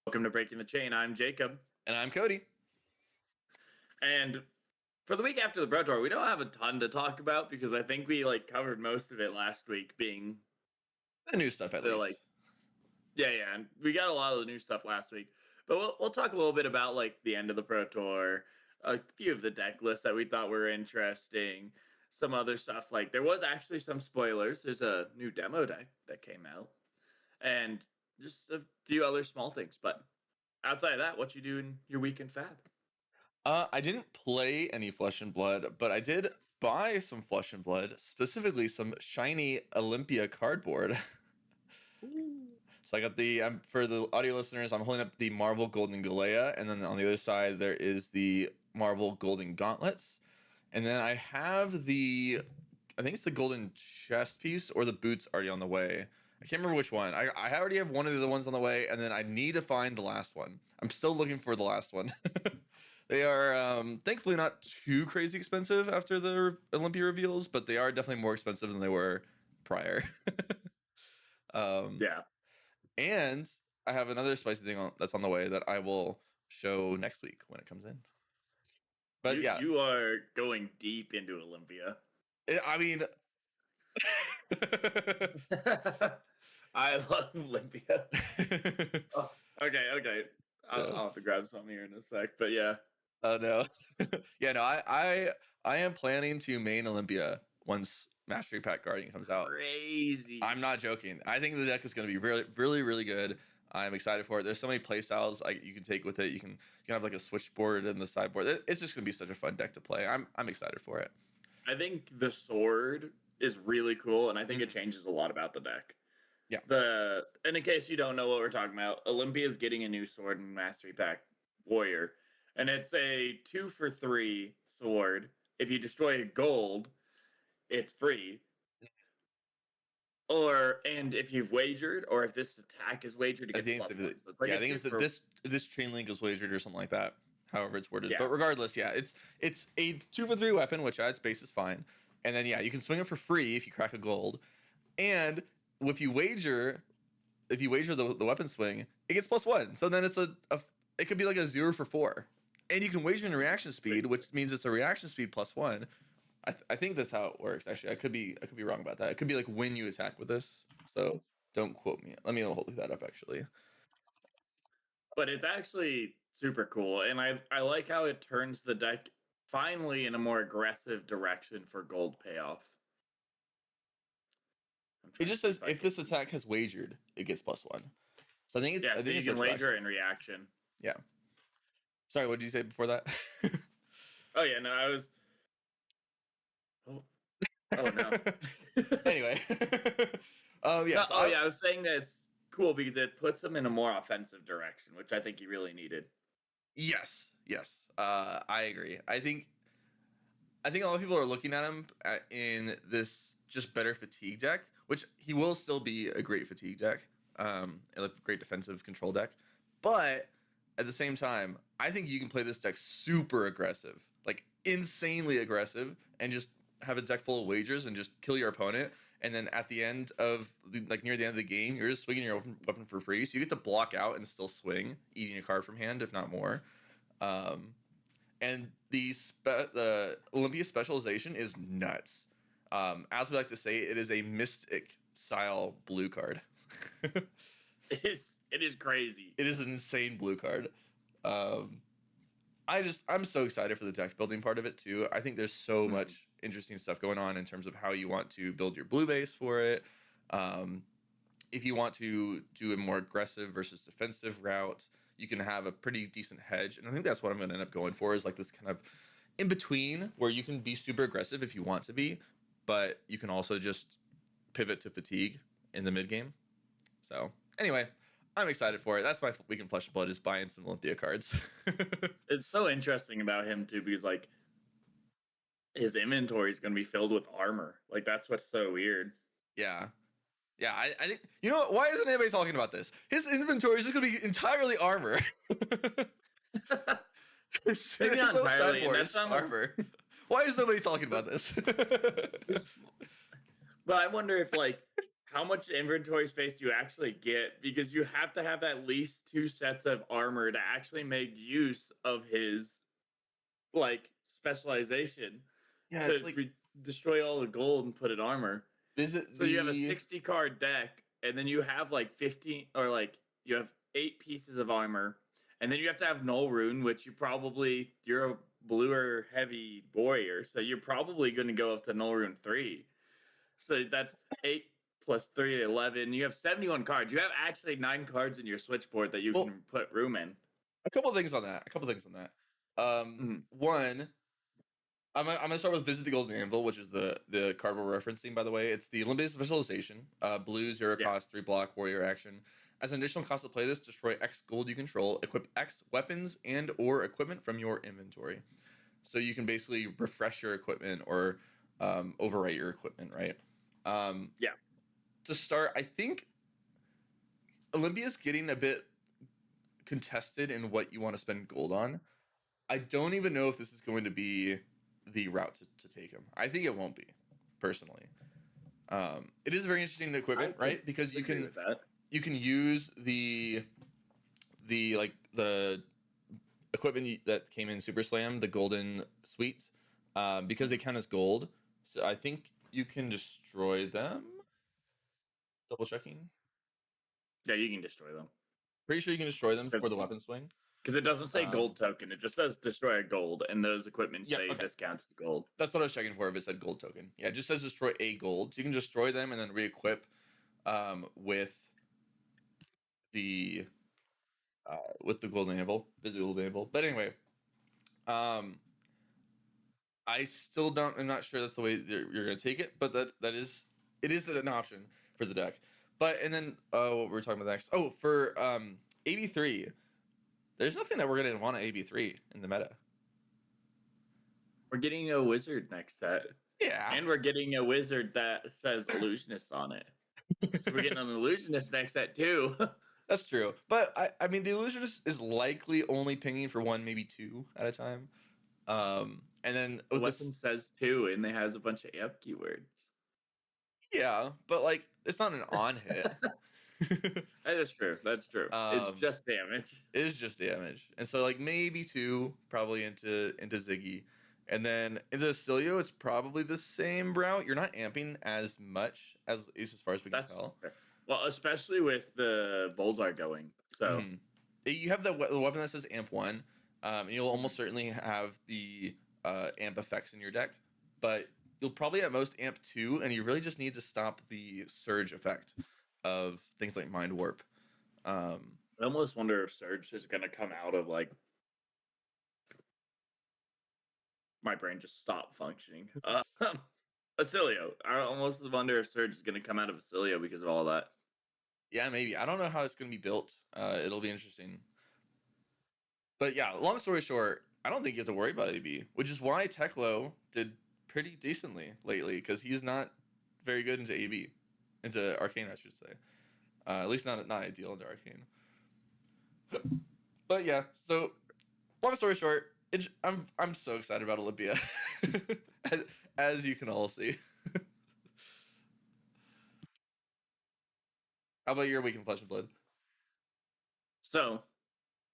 Welcome to Breaking the Chain. I'm Jacob. And I'm Cody. And for the week after the Pro Tour, we don't have a ton to talk about because I think we covered most of it last week, being The new stuff at least. Yeah, and we got a lot of the new stuff last week. But we'll talk a little bit about the end of the Pro Tour, a few of the deck lists that we thought were interesting, some other stuff. There was actually some spoilers. There's a new demo deck that came out, and just a few other small things. But outside of that, what you do in your week in Fab? I didn't play any Flesh and Blood, but I did buy some Flesh and Blood, specifically some shiny Olympia cardboard. So I got for the audio listeners, I'm holding up the Marvel Golden Galea, and then on the other side there is the Marvel Golden Gauntlets, and then I have I think it's the Golden Chest piece or the boots already on the way. I can't remember which one. I already have one of the other ones on the way, and then I need to find the last one. I'm still looking for the last one. They are thankfully not too crazy expensive after the Olympia reveals, but they are definitely more expensive than they were prior. Yeah. And I have another spicy thing that's on the way that I will show next week when it comes in. But you are going deep into Olympia. I mean, I love Olympia. Oh, okay. I'll have to grab something here in a sec, but yeah. Oh no. Yeah, no, I am planning to main Olympia once Mastery Pack Guardian comes out. Crazy. I'm not joking. I think the deck is going to be really, really, really good. I'm excited for it. There's so many playstyles you can take with it. You can have a switchboard and the sideboard. It's just going to be such a fun deck to play. I'm excited for it. I think the sword is really cool, and I think it changes a lot about the deck. Yeah. And in case you don't know what we're talking about, Olympia is getting a new sword in Mastery Pack Warrior, and it's a 2-for-3 sword. If you destroy a gold, it's free. And if you've wagered, or if this attack is wagered, it gets +1. So I think it's this chain link is wagered or something like that. However it's worded. Yeah. But regardless, it's a 2-for-3 weapon, which at its base is fine. And then you can swing it for free if you crack a gold. And if you wager the weapon swing, it gets +1. So then it could be a 0-for-4. And you can wager in reaction speed, which means it's a reaction speed +1. I think that's how it works. Actually, I could be wrong about that. It could be when you attack with this. So don't quote me. Let me hold that up actually. But it's actually super cool, and I like how it turns the deck finally in a more aggressive direction for gold payoff. It just says if this attack has wagered, it gets +1. So I think it's you can wager in reaction. Yeah. Sorry, what did you say before that? Oh yeah, no, I was. Oh no. Anyway. Yes. I was saying that it's cool because it puts them in a more offensive direction, which I think he really needed. Yes. I agree. I think a lot of people are looking at him in this just better fatigue deck, which he will still be a great fatigue deck, a great defensive control deck. But at the same time, I think you can play this deck super aggressive, insanely aggressive, and just have a deck full of wagers and just kill your opponent. And then at the end of near the end of the game, you're just swinging your weapon for free. So you get to block out and still swing, eating a card from hand, if not more. And the Olympia specialization is nuts. As we like to say, it is a Mystic style blue card. It is crazy. It is an insane blue card. I'm so excited for the deck building part of it too. I think there's so much interesting stuff going on in terms of how you want to build your blue base for it. If you want to do a more aggressive versus defensive route, you can have a pretty decent hedge. And I think that's what I'm going to end up going for, is this kind of in between where you can be super aggressive if you want to be, but you can also just pivot to fatigue in the mid game. So anyway, I'm excited for it. That's my week in Flesh and Blood, is buying some Olympia cards. It's so interesting about him too, because his inventory is going to be filled with armor. That's what's so weird. Yeah. I think, you know what? Why isn't anybody talking about this? His inventory is just going to be entirely armor. Maybe not entirely. And that's armor. Why is nobody talking about this? But I wonder if how much inventory space do you actually get? Because you have to have at least 2 sets of armor to actually make use of his, like, specialization Yeah, it's to like destroy all the gold and put in armor. visit So you have a the 60 card deck, and then you have like 15, or like you have 8 pieces of armor, and then you have to have null rune, which you're a bluer heavy warrior, so you're probably going to go up to null rune 3. So that's 8 plus 3, 11. You have 71 cards. You have actually 9 cards in your switchboard that you well, can put room in. a couple things on that. A couple things on that. Mhm. One, I'm gonna start with Visit the Golden Anvil, which is the card we're referencing, by the way. It's the Olympus specialization. Blue, 0 Yeah. cost, 3 block, warrior action. As an additional cost to play this, destroy X gold you control, equip X weapons and or equipment from your inventory. So you can basically refresh your equipment or overwrite your equipment, right? Yeah. To start, I think Olympia's getting a bit contested in what you want to spend gold on. I don't even know if this is going to be the route to take him. I think it won't be, personally. It is very interesting I equipment, could right? Because you agree can with that. use the equipment that came in Super Slam, the golden suites, because they count as gold. So I think you can destroy them. Double checking. Yeah, you can destroy them. Pretty sure you can destroy them for the weapon swing. Because it doesn't say Um, gold token, it just says destroy a gold, and those equipment yeah, say okay. this counts as gold. That's what I was checking for if it said gold token. Yeah, it just says destroy a gold. So you can destroy them and then re-equip with the golden anvil, visit golden anvil. But anyway, um, I still don't. I'm not sure that's the way you're gonna take it, but that is it is an option for the deck. But and then what we're talking about next. Oh, for AB3, there's nothing that we're gonna want at AB3 in the meta. We're getting a wizard next set. Yeah, And we're getting a wizard that says illusionist on it. So we're getting an illusionist next set too. that's true. But I mean, the illusionist is likely only pinging for 1, maybe 2 at a time. And then The with weapon this, says 2, and it has a bunch of amp keywords. yeah, but like it's not an on hit. That is true. That's true. It's um, just damage. it is just damage, and so like maybe 2 probably into Ziggy, and then into Cilio, it's probably the same route. You're not amping as much at least as far as we can That's tell. fair. Well, especially with the Bullseye going. So Mhm. You have the weapon that says amp 1. And you'll almost certainly have the amp effects in your deck, but you'll probably at most amp 2, and you really just need to stop the surge effect of things like Mind Warp. I almost wonder if Surge is going to come out of like my brain just stopped functioning. Acilio. I almost wonder if Surge is going to come out of Acilio because of all that. Yeah, maybe. I don't know how it's going to be built. It'll be interesting. But yeah, long story short, I don't think you have to worry about AB, which is why Teklo did pretty decently lately, because he's not very good into AB, into Arcane, I should say. At least not ideal into Arcane. But yeah, so long story short, I'm so excited about Olympia, as you can all see. How about your week in Flesh and Blood? So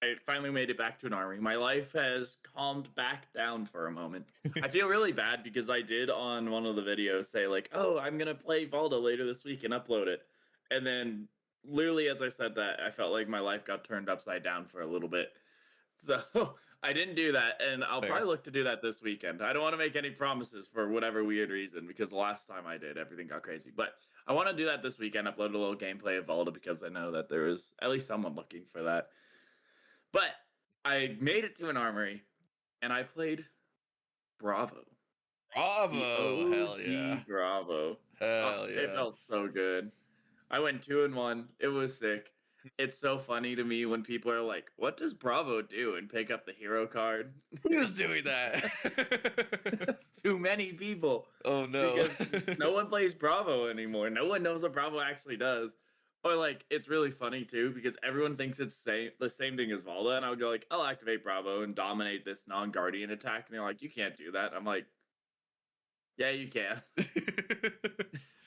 I finally made it back to an army. My life has calmed back down for a moment. I feel really bad because I did on one of the videos say like, "Oh, I'm gonna play Valda later this week and upload it," and then literally as I said that, I felt like my life got turned upside down for a little bit. So I didn't do that, and I'll Fair. probably look to do that this weekend. I don't want to make any promises for whatever weird reason because the last time I did, everything got crazy. But I want to do that this weekend. Upload a little gameplay of Valda because I know that there is at least someone looking for that. But I made it to an armory, and I played Bravo. The Bravo! Hell yeah! OG Bravo. Oh, Hell it yeah! felt so good. I went 2-1. It was sick. It's so funny to me when people are like, "What does Bravo do?" and pick up the hero card. Who's doing that? Too many people. Oh no! Because no one plays Bravo anymore. No one knows what Bravo actually does. Or like, it's really funny too because everyone thinks it's the same thing as Valda, and I would go like, "I'll activate Bravo and dominate this non-guardian attack," and they're like, "You can't do that." I'm like, "Yeah, you can."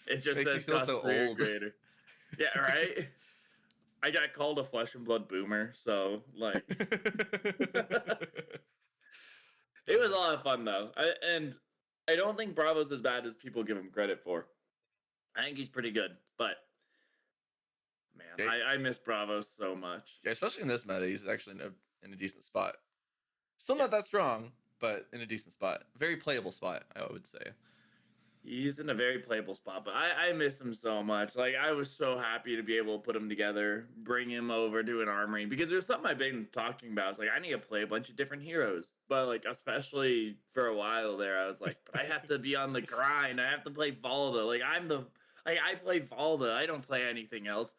It just Makes me says feel cost so 3 or old. greater. Yeah, right? I got called a flesh and blood boomer, so like it was a lot of fun though. And I don't think Bravo's as bad as people give him credit for. I think he's pretty good, but man, Yeah, I miss Bravo so much. yeah, especially in this meta, he's actually in a decent spot. Still Yeah. not that strong, but in a decent spot. Very playable spot, I would say. He's in a very playable spot, but I miss him so much. Like I was so happy to be able to put him together, bring him over to an armory because there's something I've been talking about. It's like I need to play a bunch of different heroes, but like especially for a while there, I was like, but I have to be on the grind. I have to play Valda. I play Valda. I don't play anything else.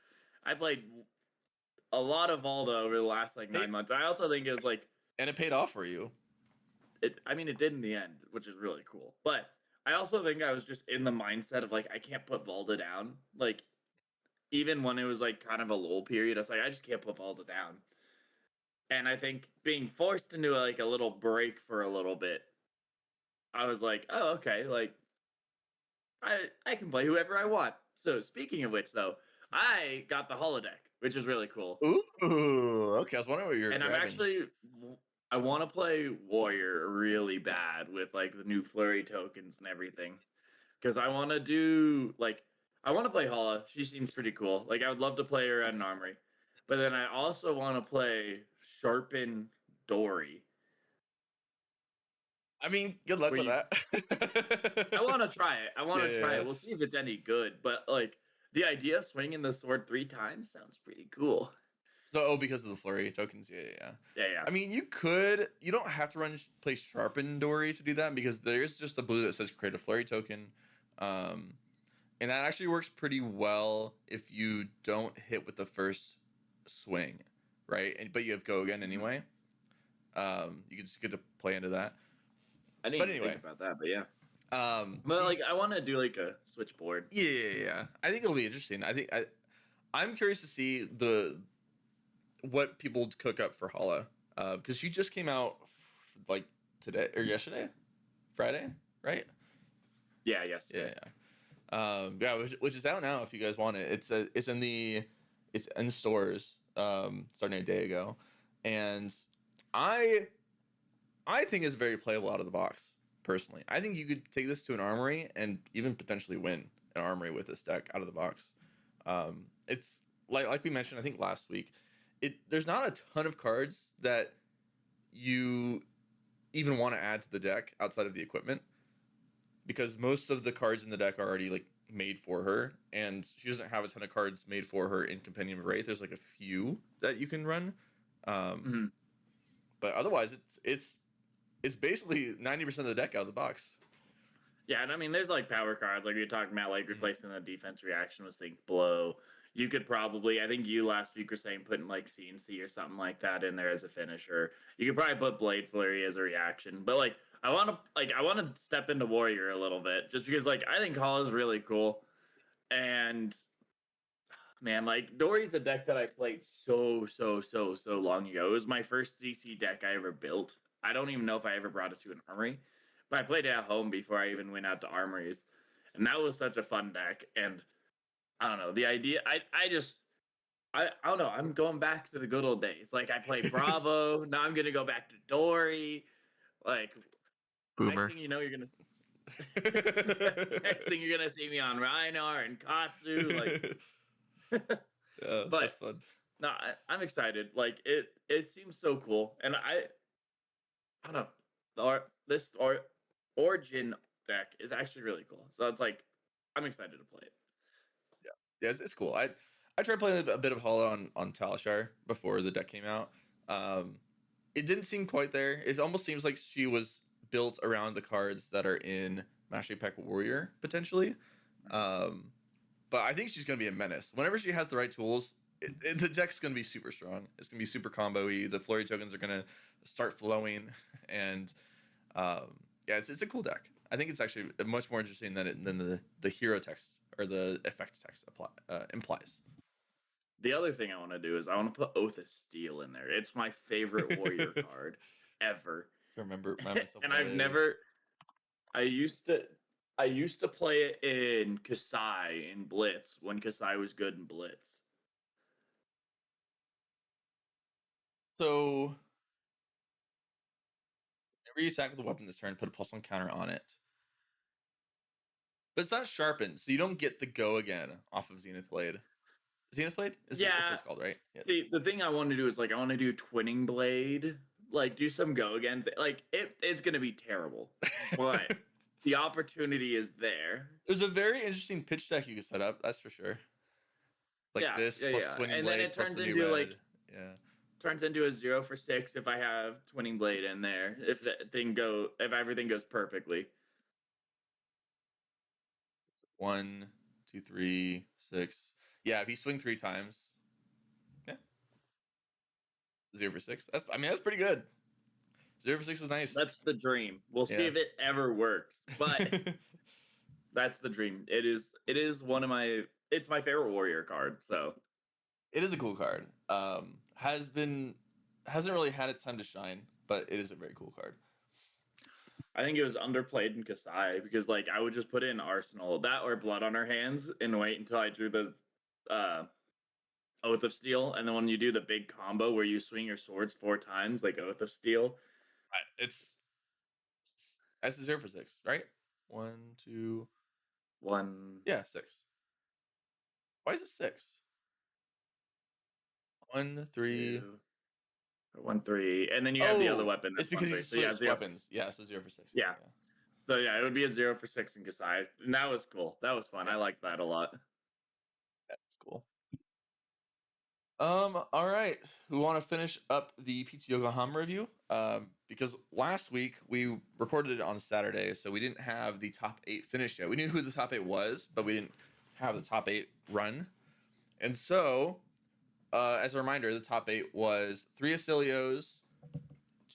I played a lot of Valda over the last like Hey, 9 months. I also think it was like and it paid off for you. I mean, it did in the end, which is really cool. But I also think I was just in the mindset of like, I can't put Valda down. Like, even when it was like kind of a lull period, I was like, I just can't put Valda down. And I think being forced into like a little break for a little bit, I was like, oh, okay, like I can play whoever I want. So speaking of which, though, I got the holodeck, which is really cool. Ooh, okay. I was wondering what you were And grabbing. I want to play Warrior really bad with like the new flurry tokens and everything. Because I want to do like I want to play Hala. She seems pretty cool. Like I would love to play her at an armory, but then I also want to play Sharpen Dory. I mean, good luck Where with you, that. I want to try it. I want Yeah, to yeah, try yeah. it. We'll see if it's any good. But like the idea of swinging the sword 3 times sounds pretty cool. So, oh, because of the flurry tokens, yeah, yeah, yeah. Yeah, yeah. I mean, you don't have to play Sharpen Dory to do that because there is just the blue that says create a flurry token. Um, and that actually works pretty well if you don't hit with the first swing, right? But you have go again Mhm. anyway. You can just get to play into that. I didn't But even think anyway, about that, but yeah. But like the I want to do like a switchboard. yeah, yeah, yeah. I think it'll be interesting. I'm curious to see what people cook up for Hala, because she just came out like today or yesterday, Friday, right? Yeah, yesterday. Yeah, yeah, yeah. Which is out now if you guys want it. It's in stores, starting a day ago, and I I think it's very playable out of the box. Personally, I think you could take this to an armory and even potentially win an armory with this deck out of the box. It's like we mentioned, I think last week. There's not a ton of cards that you even want to add to the deck outside of the equipment because most of the cards in the deck are already like made for her, and she doesn't have a ton of cards made for her in Compendium of Wraith. There's like a few that you can run, um, Mm-hmm. but otherwise it's basically 90% of the deck out of the box. Yeah, and I mean, there's like power cards, like you're talking about, like replacing the defense reaction with Sync Blow. You could probably, I think you last week were saying putting like CNC or something like that in there as a finisher. You could probably put Blade Flurry as a reaction, but like I want to step into Warrior a little bit just because like I think Hall is really cool, and man, like Dory's a deck that I played so long ago. It was my first CC deck I ever built. I don't even know if I ever brought it to an armory, but I played it at home before I even went out to armories, and that was such a fun deck. And I don't know the idea. I don't know. I'm going back to the good old days. Like I played Bravo. Now I'm gonna go back to Dory. Like next Boomer. thing you know, you're gonna next thing you're gonna see me on Rhinar and Katsu. Like, Yeah, but that's fun. no, I'm excited. Like it seems so cool, and I don't know. This origin deck is actually really cool. So it's like I'm excited to play it. Yeah, it's cool. I tried playing a bit of Hollow on Talishar before the deck came out. Um, it didn't seem quite there. It almost seems like she was built around the cards that are in Mastery Pack Warrior potentially. Um, but I think she's gonna be a menace. Whenever she has the right tools, the deck's gonna be super strong. It's gonna be super combo-y. The flurry tokens are gonna start flowing, and yeah, it's a cool deck. I think it's actually much more interesting than the hero text or the effect text implies. The other thing I want to do is I want to put Oath of Steel in there. It's my favorite warrior card ever. Remind myself And what that is. I used to I used to play it in Kasai in Blitz when Kasai was good in Blitz. So whenever you attack with a weapon this turn, put a +1 counter on it. But it's not sharpened, so you don't get the go again off of Zenith Blade. Zenith Blade? That's what Yeah. it's called, right? Yeah. See, the thing I want to do is like I want to do Twinning Blade, like do some go again. Like it's gonna be terrible, but the opportunity is there. There's a very interesting pitch deck you can set up, that's for sure. Like Yeah, this yeah, plus yeah. Twinning And then Blade it plus turns the new into like red. Yeah. turns into a 0 for 6 if I have Twinning Blade in there. If everything goes perfectly. 1, 2, 3, 6. Yeah, if you swing 3 times, yeah, 0 for 6. That's pretty good. 0 for 6 is nice. That's the dream. We'll see Yeah. if it ever works, but that's the dream. It is one of my it's my favorite warrior card. So It is a cool card. Hasn't really had its time to shine, but it is a very cool card. I think it was underplayed in Kasai because like I would just put it in Arsenal, that or Blood on Our Hands, and wait until I drew the uh, Oath of Steel, and then when you do the big combo where you swing your swords 4 times, like Oath of Steel. That's a 0 for 6, right? 1, 2, 1, yeah, 6. Why is it 6? 1, 3. 2, 1, 3, and then you have the other weapon. It's That's because 1, you 3. So yeah, switch weapons. Yeah, so 0 for 6. Yeah. So yeah, it would be a 0 for 6 in Kasai, and that was cool. That was fun. I liked that a lot. That's cool. All right. We want to finish up the PT Yokohama review. Because last week we recorded it on Saturday, so we didn't have the top 8 finished yet. We knew who the top 8 was, but we didn't have the top 8 run. And so, as a reminder, the top 8 was 3 Asilios,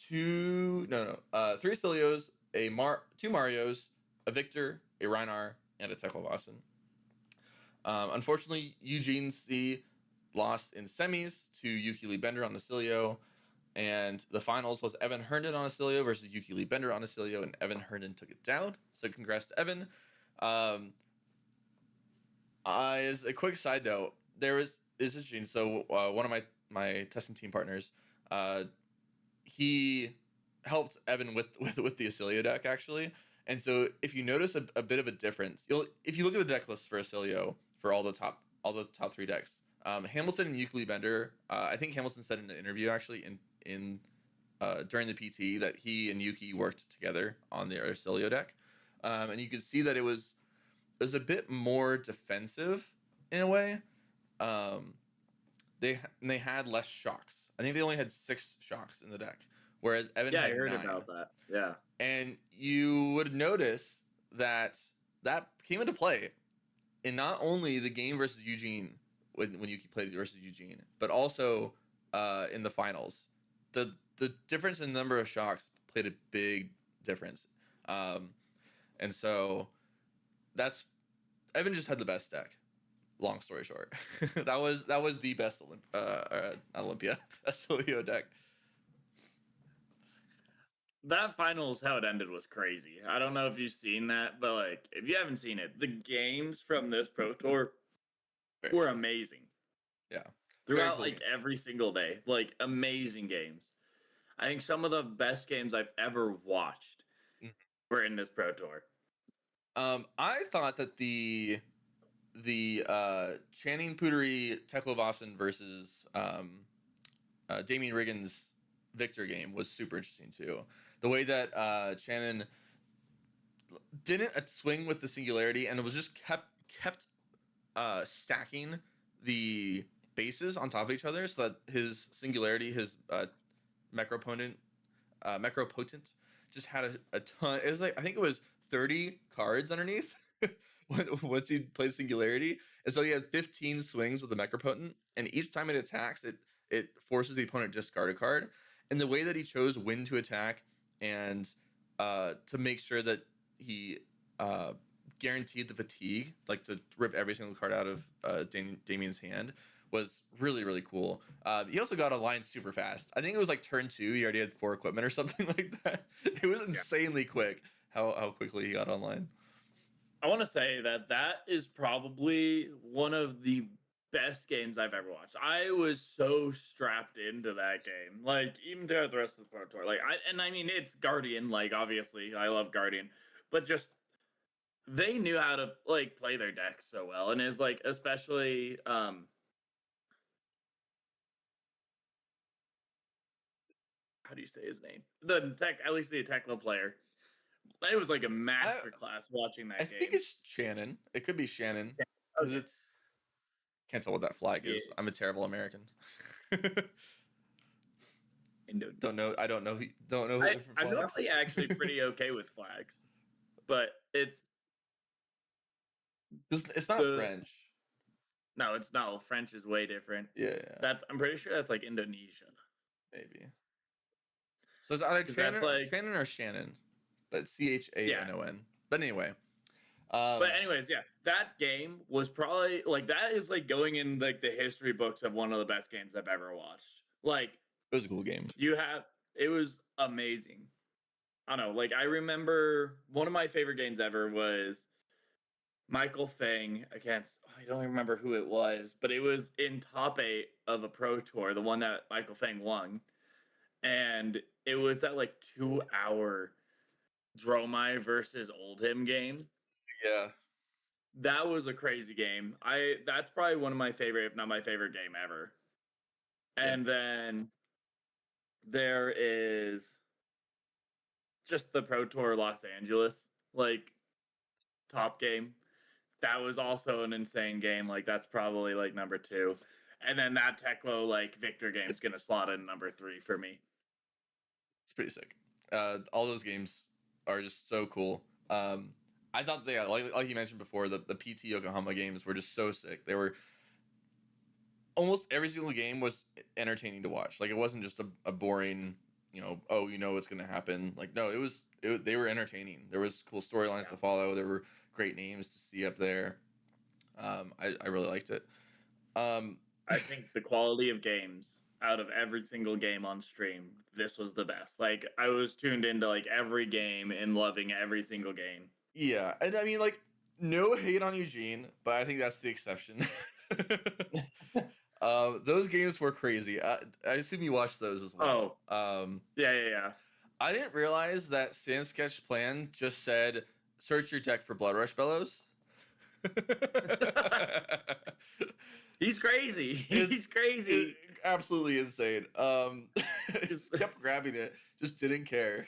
3 Asilios, 2 Marios, a Victor, a Reinar, and a Teklovasan. Unfortunately, Eugene C lost in semis to Yuki Lee Bender on Acilio, and the finals was Evan Herndon on Acilio versus Yuki Lee Bender on Acilio, and Evan Herndon took it down. So congrats to Evan. As a quick side note, this is interesting. So one of my testing team partners, he helped Evan with the Acilio deck actually. And so if you notice a bit of a difference, if you look at the deck list for Acilio for all the top 3 decks, Hamilton and Yuki Lee Bender, I think Hamilton said in an interview actually in during the PT that he and Yuki worked together on the Acilio deck, and you could see that it was a bit more defensive in a way. They had less shocks. I think they only had 6 shocks in the deck, whereas Evan had I heard 9. about that. Yeah. And you would notice that came into play in not only the game versus Eugene when Yuki played versus Eugene, but also in the finals. The difference in number of shocks played a big difference, and so Evan just had the best deck. Long story short, that was the best Olympia Acilio deck. That finals, how it ended, was crazy. I don't know if you've seen that, but like, if you haven't seen it, the games from this Pro Tour were amazing. Yeah, throughout like every single day, like amazing games. I think some of the best games I've ever watched were in this Pro Tour. I thought that the Channing Pootery Teklovasan versus Damien Riggins Victor game was super interesting too. The way that Shannon didn't swing with the singularity and it was just kept stacking the bases on top of each other so that his singularity, his Macropotent, just had a ton. It was like, I think it was 30 cards underneath once he played singularity. And so he had 15 swings with the Macropotent, and each time it attacks, it forces the opponent to discard a card. And the way that he chose when to attack and to make sure that he guaranteed the fatigue, like to rip every single card out of Damien's hand, was really, really cool. He also got online super fast. I think it was like turn 2, he already had 4 equipment or something like that. It was insanely quick how quickly he got online. I want to say that that is probably one of the best games I've ever watched. I was so strapped into that game, like even throughout the rest of the Pro Tour. I mean, it's Guardian. Like, obviously, I love Guardian, but just they knew how to like play their decks so well, and is like especially how do you say his name? The tech, at least the Tekla player. It was like a I master class watching I that think game. it's Shannon. It could be Shannon because Okay, it's can't tell what that flag see is. I'm a terrible American. it. Don't know. I don't know. Don't know different I'm flags. normally actually pretty okay with flags, but it's It's not the French. no, it's no French is way different. Yeah, I'm pretty sure that's like Indonesian maybe. So it's either because that's like Shannon or Shannon, but Chanon. But anyway, But anyways, yeah, that game was probably like that is like going in like the history books of one of the best games I've ever watched. Like it was a cool game. it was amazing. I don't know, like I remember one of my favorite games ever was Michael Fang against I don't even remember who it was, but it was in top 8 of a pro tour, the one that Michael Fang won. And it was that like 2-hour Dromai versus Oldhim game. Yeah. That was a crazy game. That's probably one of my favorite, if not my favorite game ever. And then there is just the Pro Tour Los Angeles, like top game. That was also an insane game. Like that's probably like number 2. And then that Teklo like Victor game's gonna slot in number 3 for me. It's pretty sick. All those games are just so cool. I thought they like you mentioned before, the PT Yokohama games were just so sick. They were almost every single game was entertaining to watch. Like it wasn't just a boring, oh, what's gonna happen. Like no, they were entertaining. There was cool storylines to follow. There were great names to see up there. I really liked it. I think the quality of games out of every single game on stream, this was the best. Like I was tuned into like every game and loving every single game. Yeah, and I mean, like, no hate on Eugene, but I think that's the exception. Those games were crazy. I assume you watched those as well. Yeah. I didn't realize that Sand Sketch Plan just said search your deck for Blood Rush Bellows. He's crazy. He's crazy. Absolutely insane. Just kept grabbing it, just didn't care.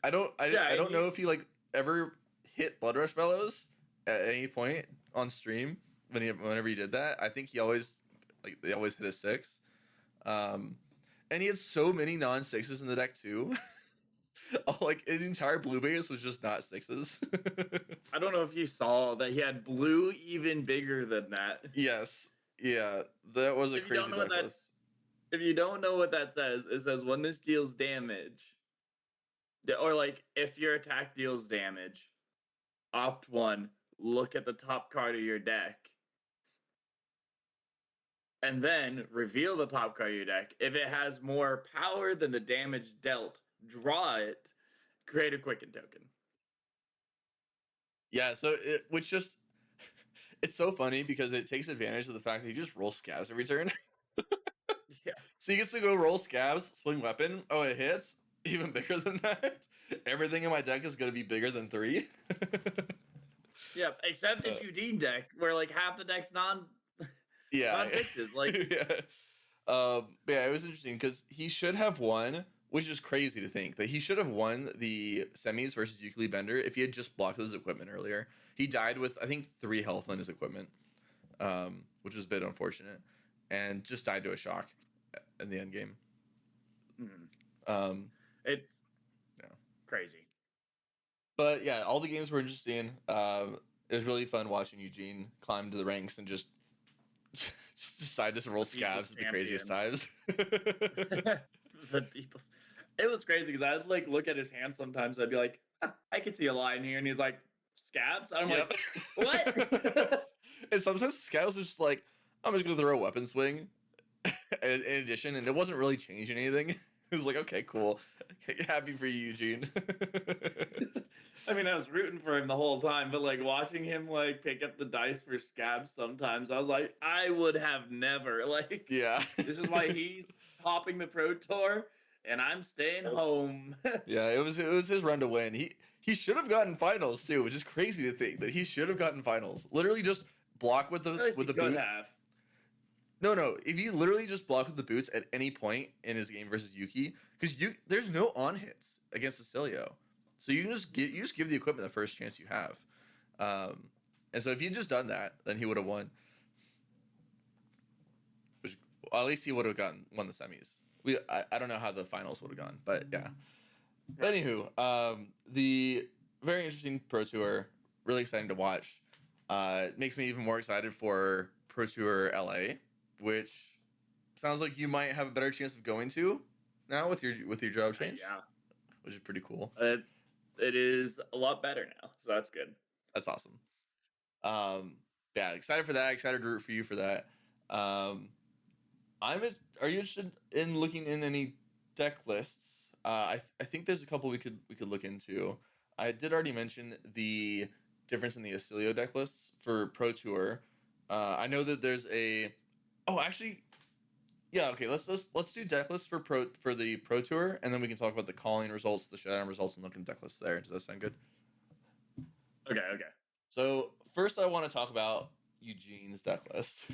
I don't know if he like ever hit Blood Rush Bellows at any point on stream whenever he did that. I think they always hit a 6. And he had so many non-6s in the deck too. Like the entire blue base was just not 6s. I don't know if you saw that he had blue even bigger than that. Yes. Yeah. That was a crazy deck list. If you don't know what that says, it says when this deals damage, or like if your attack deals damage, opt 1, look at the top card of your deck, and then reveal the top card of your deck. If it has more power than the damage dealt, draw it, create a Quicken token. Yeah, so it's so funny because it takes advantage of the fact that he just rolls scabs every turn. Yeah. So he gets to go roll scabs, swing weapon. Oh, it hits. Even bigger than that. Everything in my deck is going to be bigger than 3. Yeah, except the Eugene deck, where like half the deck's non-6s. Like, yeah, it was interesting because he should have won, which is crazy to think that he should have won the semis versus Euclid Bender if he had just blocked his equipment earlier. He died with I think 3 health on his equipment, which was a bit unfortunate, and just died to a shock in the end game. It's crazy. But yeah, all the games were interesting. It was really fun watching Eugene climb to the ranks and just decide to roll scabs at the craziest times. The people's. It was crazy because I'd like look at his hand sometimes. I'd be like, I could see a line here, and he's like, scabs. And I'm like, what? And sometimes scabs was just like, I'm just gonna throw a weapon swing. In addition, and it wasn't really changing anything. It was like, okay, cool. Happy for you, Eugene. I mean, I was rooting for him the whole time, but like watching him like pick up the dice for scabs sometimes, I was like, I would have never. Like, Yeah. this is why he's topping the Pro Tour and I'm staying home. Yeah, it was his run to win. He should have gotten finals too, which is crazy to think that he should have gotten finals. Literally just block with At least he the could boots. have. No. If you literally just block with the boots at any point in his game versus Yuki, because there's no on hits against Cecilio, so you just give the equipment the first chance you have. And so if he'd just done that, then he would have won. Which, well, at least he would have won the semis. I don't know how the finals would have gone, but yeah. Anywho, the very interesting Pro Tour, really exciting to watch. It makes me even more excited for Pro Tour LA, which sounds like you might have a better chance of going to now with your job change. Yeah. Which is pretty cool. It is a lot better now, so that's good. That's awesome. Yeah, excited for that. Excited to root for you for that. Are you interested in looking in any deck lists? I think there's a couple we could look into. I did already mention the difference in the Iyslander deck lists for Pro Tour. I know that there's a. Oh, actually, yeah. Okay, let's do deck lists for the Pro Tour, and then we can talk about the calling results, the Showdown results, and look at deck lists there. Does that sound good? Okay. So first, I want to talk about Eugene's deck list.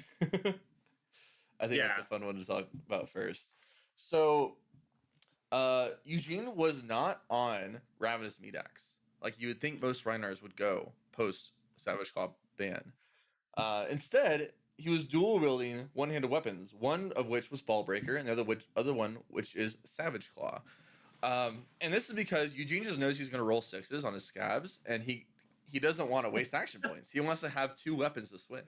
I think that's a fun one to talk about first. So, Eugene was not on Ravenous Medax. Like you would think most Reinars would go post Savage Claw ban. Instead, he was dual wielding one-handed weapons, one of which was Ball Breaker, and the other one which is Savage Claw. And this is because Eugene just knows he's going to roll sixes on his scabs, and he doesn't want to waste action points. He wants to have two weapons to swing.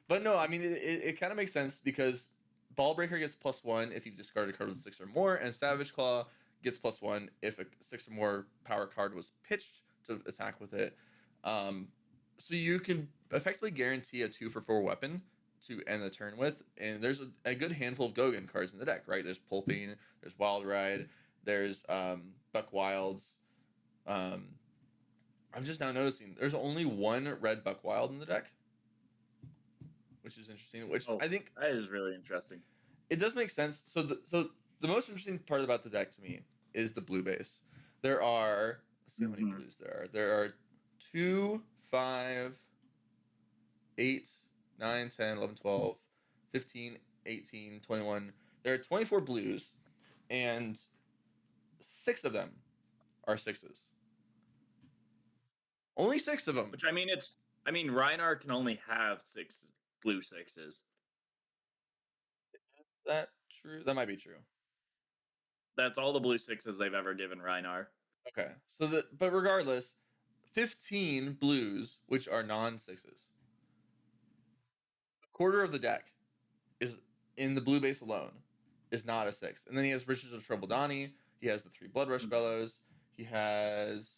But no, I mean it kind of makes sense because Ball Breaker gets +1 if you've discarded a card with 6 or more, and Savage Claw gets +1 if a 6 or more power card was pitched to attack with it. So you can effectively guarantee a 2-for-4 weapon to end the turn with, and there's a good handful of Gogan cards in the deck, right? There's Pulping, there's Wild Ride, there's Buck Wilds. I'm just now noticing there's only one red Buck Wild in the deck, which is interesting. Which I think that is really interesting. It does make sense. So the most interesting part about the deck to me is the blue base. There are, let's see how many blues there are. There are 2, 5, 8, 9, 10, 11, 12, 15, 18, 21. There are 24 blues, and 6 of them are 6s. Only 6 of them. Which I mean, Reinar can only have 6 blue 6s. Is that true? That might be true. That's all the blue 6s they've ever given Reinar. Okay, but regardless, 15 blues, which are non-6s. A quarter of the deck is in the blue base alone, is not a 6. And then he has Riches of Trouble Donnie. He has the 3 Blood Rush Bellows. He has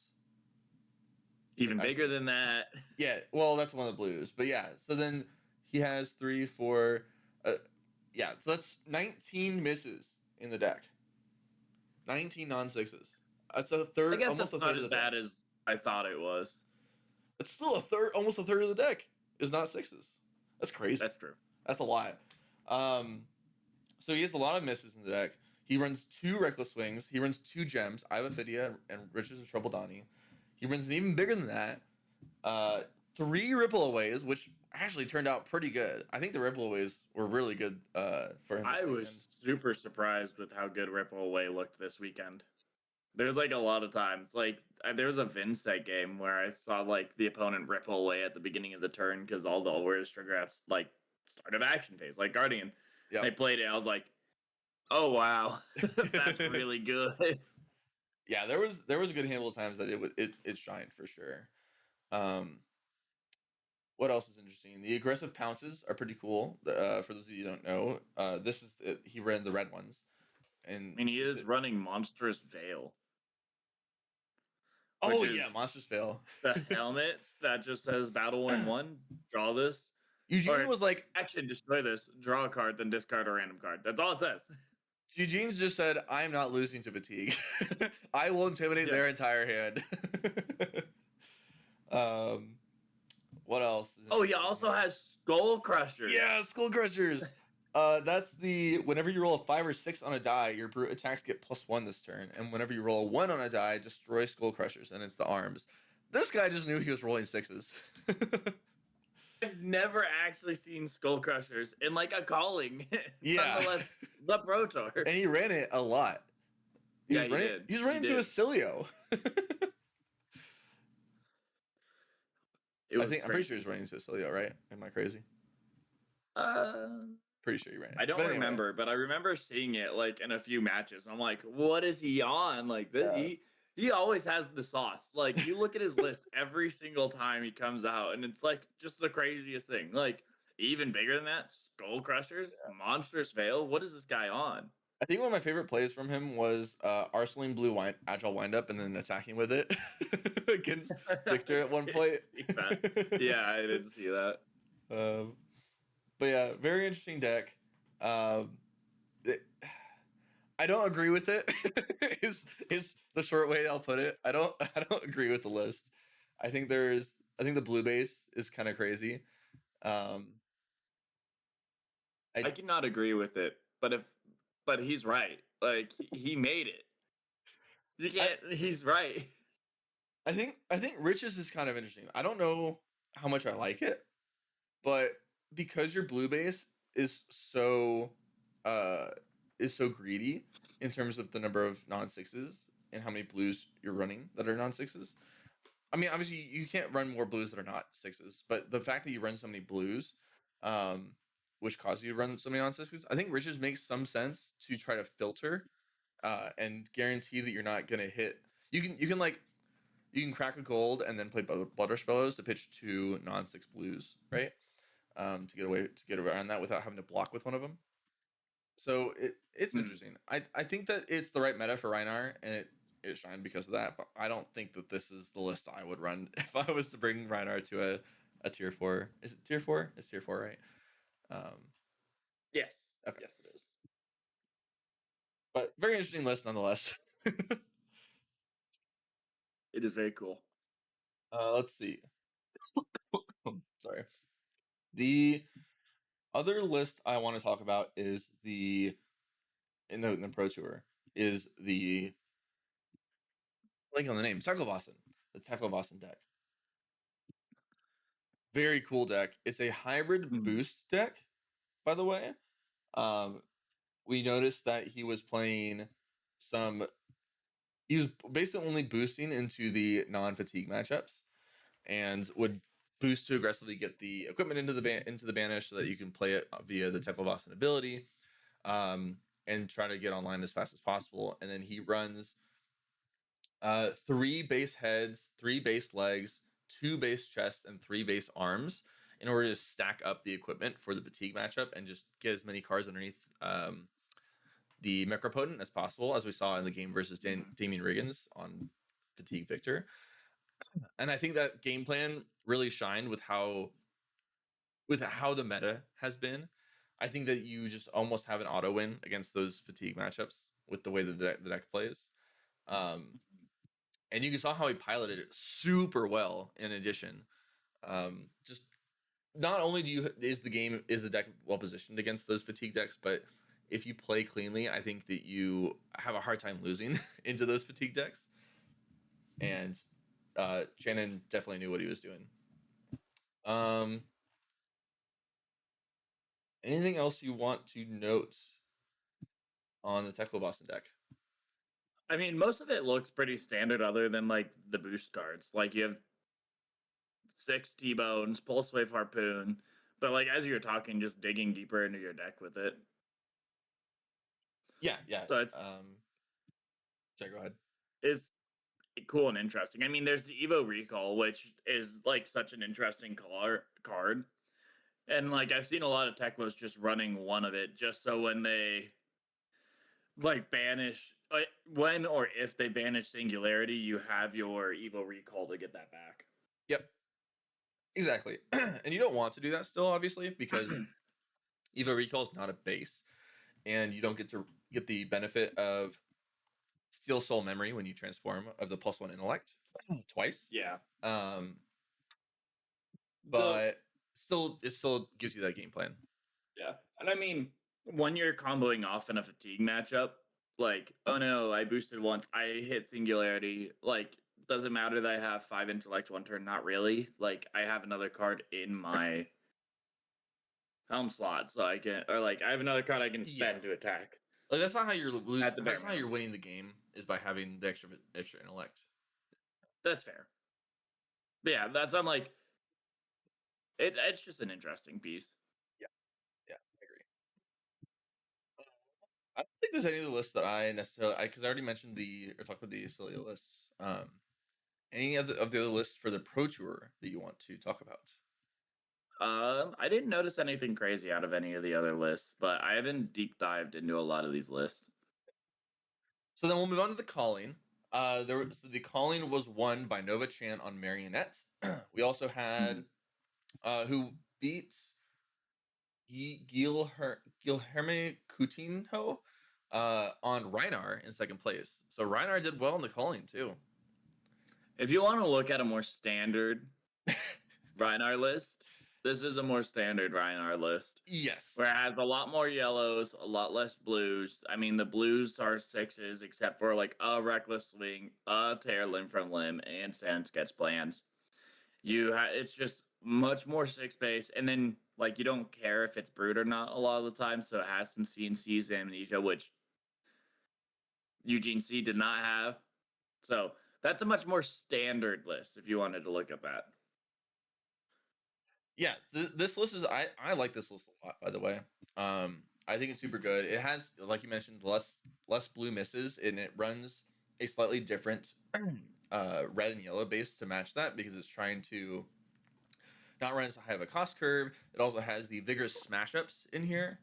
even bigger than that. Yeah, well, that's one of the blues. But yeah, so then he has 3, 4. Yeah, so that's 19 misses in the deck. 19 non-6s. That's a third. I guess almost that's a third not as bad as I thought it was. It's still almost a third of the deck is not 6s. That's crazy. That's true. That's a lot. So he has a lot of misses in the deck. He runs 2 Reckless Swings. He runs 2 gems, Ivaphidia and Riches of Trouble Donnie. He runs an even bigger than that. 3 Ripple Aways, which actually turned out pretty good. I think the Ripple Aways were really good for him. I was super surprised with how good Ripple Away looked this weekend. There's like a lot of times, like there was a Vinsec game where I saw like the opponent Ripple Away at the beginning of the turn because all the Warriors trigger at like start of action phase, like Guardian. Yep. I played it. I was like, oh wow, that's really good. Yeah, there was a good handful of times that it shined for sure. What else is interesting? The aggressive pounces are pretty cool. For those of you who don't know, he ran the red ones, and I mean he is running Monstrous Veil. Oh yeah, Monstrous Veil. The helmet that just says Battle Worn 1. Draw this. Eugene Or was like, action, destroy this, draw a card, then discard a random card. That's all it says. Eugene just said, I'm not losing to fatigue. I will intimidate Yeah. their entire hand. um, what else? Oh, he also has Skull Crushers. Yeah, Skull Crushers. That's the whenever you roll a 5 or 6 on a die, your brute attacks get +1 this turn, and whenever you roll a 1 on a die, destroy Skull Crushers, and it's the arms. This guy just knew he was rolling 6s. I've never actually seen Skull Crushers in like a calling. Yeah. Nonetheless, the Pro Tour. And he ran it a lot. Yeah, he did. He's running to a Cilio. I'm pretty sure he's running to a Cilio, right? Am I crazy? Pretty sure he ran it. I don't remember, but I remember seeing it like in a few matches. I'm like, what is he on? Like this, he always has the sauce. Like you look at his list every single time he comes out, and it's like just the craziest thing. Like even bigger than that, Skull Crushers, Monstrous Veil. What is this guy on? I think one of my favorite plays from him was Arsaline Blue Agile Windup and then attacking with it against Victor at one point. Yeah, I didn't see that. But yeah, very interesting deck. I don't agree with it. is the short way I'll put it. I don't agree with the list. I think the blue base is kind of crazy. I cannot agree with it, but he's right. Like he made it. You can't. He's right. I think Riches is kind of interesting. I don't know how much I like it, but because your blue base is so greedy in terms of the number of non-6s and how many blues you're running that are non-6s. I mean, obviously you can't run more blues that are not 6s, but the fact that you run so many blues, which causes you to run so many non-6s, I think Riches makes some sense to try to filter and guarantee that you're not gonna hit. You can crack a gold and then play Blood Rush Bellows to pitch 2 non-6 blues, right? To get around that without having to block with one of them. So it's interesting. I think that it's the right meta for Rhinar, and it shined because of that. But I don't think that this is the list I would run if I was to bring Rhinar to a tier 4. Is it tier 4? It's tier 4, right? Yes. Okay. Yes, it is. But very interesting list nonetheless. It is very cool. Let's see. Sorry. The other list I want to talk about is in the Pro Tour is the link on the name Teklevossen, the Teklevossen deck. Very cool deck. It's a hybrid boost deck, by the way. We noticed that he was playing he was basically only boosting into the non-fatigue matchups and would boost to aggressively get the equipment into the banish so that you can play it via the Teklevossen ability, and try to get online as fast as possible. And then he runs 3 base heads, 3 base legs, 2 base chests, and 3 base arms in order to stack up the equipment for the fatigue matchup and just get as many cards underneath the Necropotent as possible, as we saw in the game versus Damien Riggins on Fatigue Victor. And I think that game plan really shined with how the meta has been. I think that you just almost have an auto win against those fatigue matchups with the way that the deck plays. And you saw how he piloted it super well. In addition, just not only is the deck well positioned against those fatigue decks, but if you play cleanly, I think that you have a hard time losing into those fatigue decks. And Shannon definitely knew what he was doing. Anything else you want to note on the Teklevossen deck? I mean, most of it looks pretty standard other than like the boost cards. Like you have 6 T-Bones, Pulse Wave Harpoon, but like as you were talking, just digging deeper into your deck with it. Yeah. So it's sorry, go ahead. Is cool and interesting. I mean, there's the Evo Recall, which is like such an interesting card. And like I've seen a lot of Teklos just running one of it just so when they like banish when or if they banish Singularity, you have your Evo Recall to get that back. Yep. Exactly. And you don't want to do that still, obviously, because Evo Recall is not a base, and you don't get the benefit of Steel Soul Memory when you transform of the +1 intellect twice. Yeah. Um, The but still, it still gives you that game plan. Yeah. And I mean, when you're comboing off in a fatigue matchup, like, oh no, I boosted once, I hit singularity. Like, doesn't matter that I have 5 intellect one turn. Not really. Like, I have another card in my helm slot, so I can, or like, I have another card I can Yeah, spend to attack like that's not how you're losing. at the bare That's not how you're minimum. winning the game. Is by having the extra intellect. That's fair. But yeah, I'm like, it's just an interesting piece. Yeah, yeah, I agree. I don't think there's any of the lists that I necessarily because I already mentioned or talked about the Iyslander lists. Any of the other lists for the Pro Tour that you want to talk about? I didn't notice anything crazy out of any of the other lists, but I haven't deep dived into a lot of these lists. So then we'll move on to the calling. So the calling was won by Nova Chan on Marionette. We also had who beat Guilherme Coutinho on Reinar in second place. So Reinar did well in the calling too. If you want to look at a more standard Rhinar list, this is a more standard Rhinar list. Yes. Where it has a lot more yellows, a lot less blues. I mean, the blues are sixes, except for like a Reckless Swing, a Tear Limb from Limb, and Sand Sketch Plans. It's just much more six base, and then like you don't care if it's brewed or not a lot of the time, so it has some CNCs and Amnesia, which Eugene C did not have. So that's a much more standard list if you wanted to look at that. Yeah, this list is I like this list a lot, by the way. I think it's super good. It has, like you mentioned, less blue misses, and it runs a slightly different red and yellow base to match that because it's trying to not run as high of a cost curve. It also has the vigorous smash ups in here,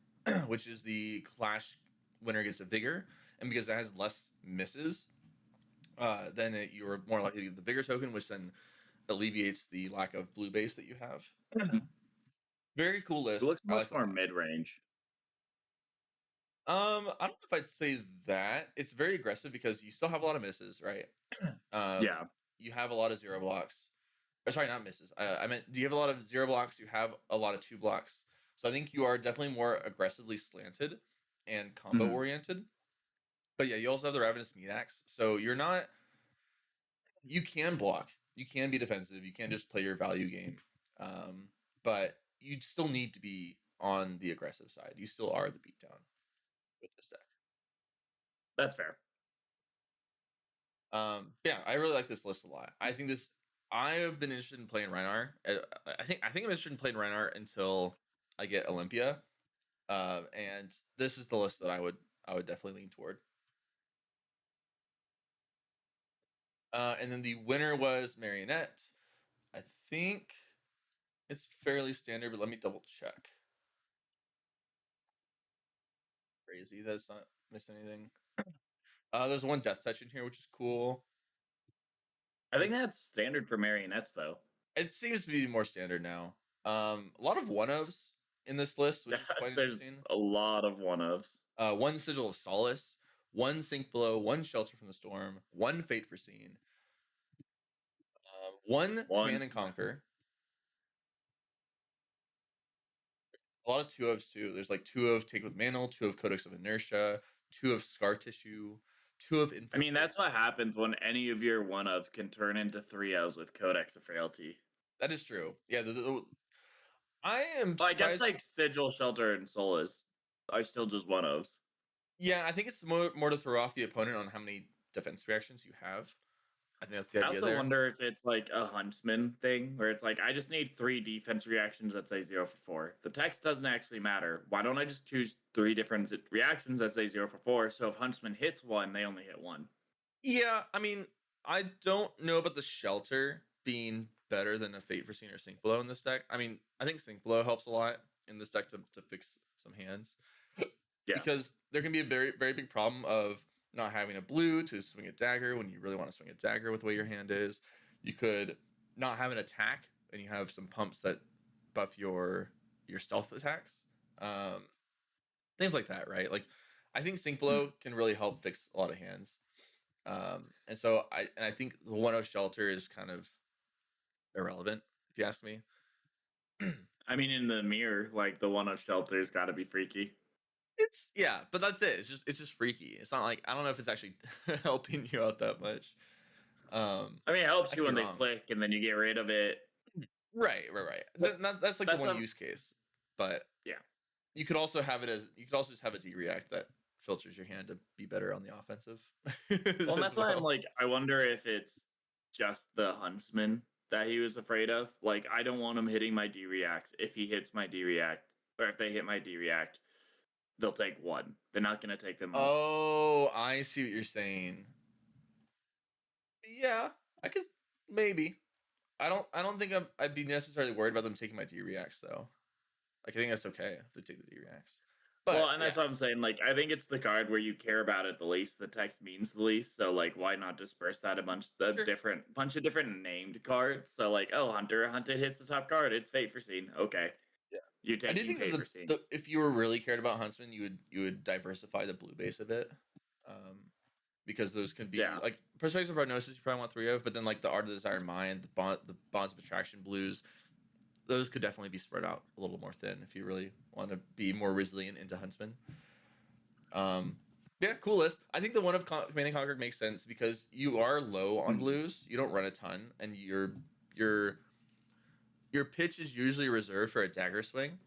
which is the clash winner gets a vigor, and because it has less misses, then you're more likely to get the vigor token, which then alleviates the lack of blue base that you have. Very cool It list. looks I much like it a more lot. mid range. I don't know if I'd say that. It's very aggressive because you still have a lot of misses, right? Yeah, You have a lot of zero blocks. Or sorry, not misses. I meant, do you have a lot of zero blocks? You have a lot of two blocks. So I think you are definitely more aggressively slanted and combo Mhm. oriented. But yeah, you also have the Ravenous Meat Axe. So you're not. You can block. You can be defensive. You can just play your value game. But you still need to be on the aggressive side. You still are the beatdown with this deck. That's fair. Yeah, I really like this list a lot. I think this. I have been interested in playing Reinar. I think I'm interested in playing Reinar until I get Olympia. And this is the list that I would definitely lean toward. And then the winner was Marionette. I think it's fairly standard, but let me double check. Crazy that's not missed anything. There's one death touch in here, which is cool. I think that's standard for marionettes, though. It seems to be more standard now. A lot of one ofs in this list, which is quite There's interesting. a lot of one ofs. One Sigil of Solace, one Sink Below, one Shelter from the Storm, one Fate Foreseen, one One. Command and Conquer. A lot of two ofs too. There's like two of Take with Mantle, two of Codex of Inertia, two of Scar Tissue, two of I mean, Infiltrate. that's what happens when any of your one ofs can turn into 3 Os with Codex of Frailty. That is true. Yeah, I am Well, I guess surprised. like Sigil, Shelter, and Solace are still just one ofs. Yeah, I think it's more to throw off the opponent on how many defense reactions you have. I think that's the I idea also there. wonder if it's like a Huntsman thing where it's like, I just need 3 defense reactions that say 0 for 4. The text doesn't actually matter. Why don't I just choose 3 different reactions that say 0 for 4? So if Huntsman hits one, they only hit one. Yeah, I mean, I don't know about the Shelter being better than a Fate Foreseen or Sink Below in this deck. I mean, I think Sink Below helps a lot in this deck to fix some hands. Yeah. Because there can be a very, very big problem of not having a blue to swing a dagger when you really want to swing a dagger with the way your hand is. You could not have an attack and you have some pumps that buff your stealth attacks. Um, Things like that, right? Like I think sync blow can really help fix a lot of hands. And so I think the 1-0 shelter is kind of irrelevant if you ask me. I mean, in the mirror, like the one on shelter's got to be freaky. It's yeah, but that's it. It's just freaky. It's not like I don't know if it's actually helping you out that much. I mean, it helps I you could when be they wrong. flick and then you get rid of it. Right. That's like the That's one what. use case. But Yeah. you could also have it as you could also just have a D react that filters your hand to be better on the offensive Well, and as that's why I'm well. like, I wonder if it's just the huntsman that he was afraid of. Like, I don't want him hitting my D reacts. If he hits my D react, or if they hit my D react, they'll take one. They're not going to take them all. Oh, I see what you're saying. Yeah, I could maybe. I don't think I'd be necessarily worried about them taking my D reacts though. Like I think that's okay if they take the D reacts. Well, But and yeah, that's what I'm saying. Like, I think it's the card where you care about it the least. The text means the least. So, like, why not disperse that a sure. bunch of different named cards? So, like, oh, Hunted hits the top card. It's Fate Foreseen. Okay, Yeah. you're I do taking think that Fate the, Foreseen. the if you were really cared about Huntsman, you would diversify the blue base a bit. Um because those can be Yeah. like persuasive prognosis you probably want 3 of, but then like the art of the desire mind, the bonds of attraction blues, those could definitely be spread out a little more thin if you really want to be more resilient into Huntsman. Um, yeah, cool list. I think the one of Command and Conquer makes sense because you are low on Mhm. blues. You don't run a ton, and your your pitch is usually reserved for a dagger swing,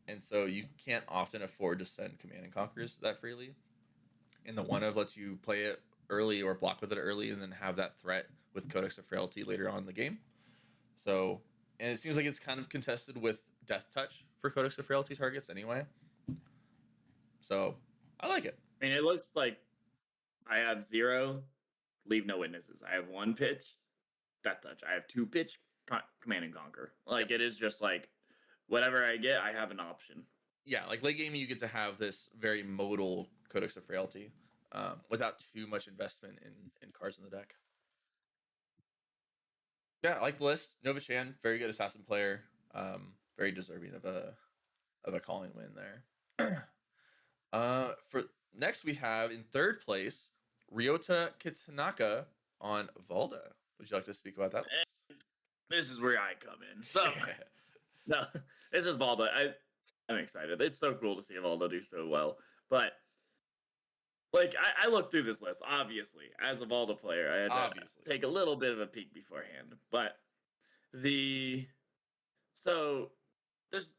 and so you can't often afford to send Command and Conquers that freely. And the one of lets you play it early or block with it early, and then have that threat with Codex of Frailty later on in the game. So, and it seems like it's kind of contested with Death Touch for Codex of Frailty targets anyway. So, I like it. I mean, it looks like I have 0, leave no witnesses. I have 1 pitch, Death Touch. I have 2 pitch, Command and Conquer. Yep. Like, it is just like whatever I get, I have an option. Yeah, like late game, you get to have this very modal Codex of Frailty without too much investment in cards in the deck. Yeah, I like the list. Nova Chan, very good assassin player. Very deserving of a calling win there. For next, we have in third place Ryota Kitanaka on Valda. Would you like to speak about that This is where I come in. So, list? no, this is Valda. I'm excited. It's so cool to see Valda do so well. But like, I looked through this list. Obviously, as a Valda player, I had to Obviously. take a little bit of a peek beforehand. But the so there's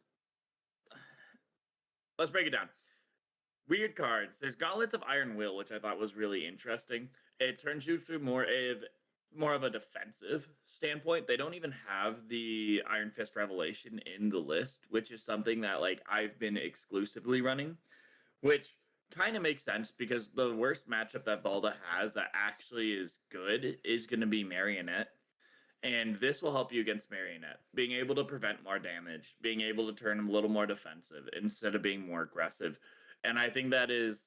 let's break it down. Weird cards. There's Gauntlets of Iron Will, which I thought was really interesting. It turns you to more of a defensive standpoint. They don't even have the Iron Fist Revelation in the list, which is something that like I've been exclusively running, which kind of makes sense because the worst matchup that Valda has that actually is good is going to be Marionette. And this will help you against Marionette, being able to prevent more damage, being able to turn them a little more defensive instead of being more aggressive. And I think that is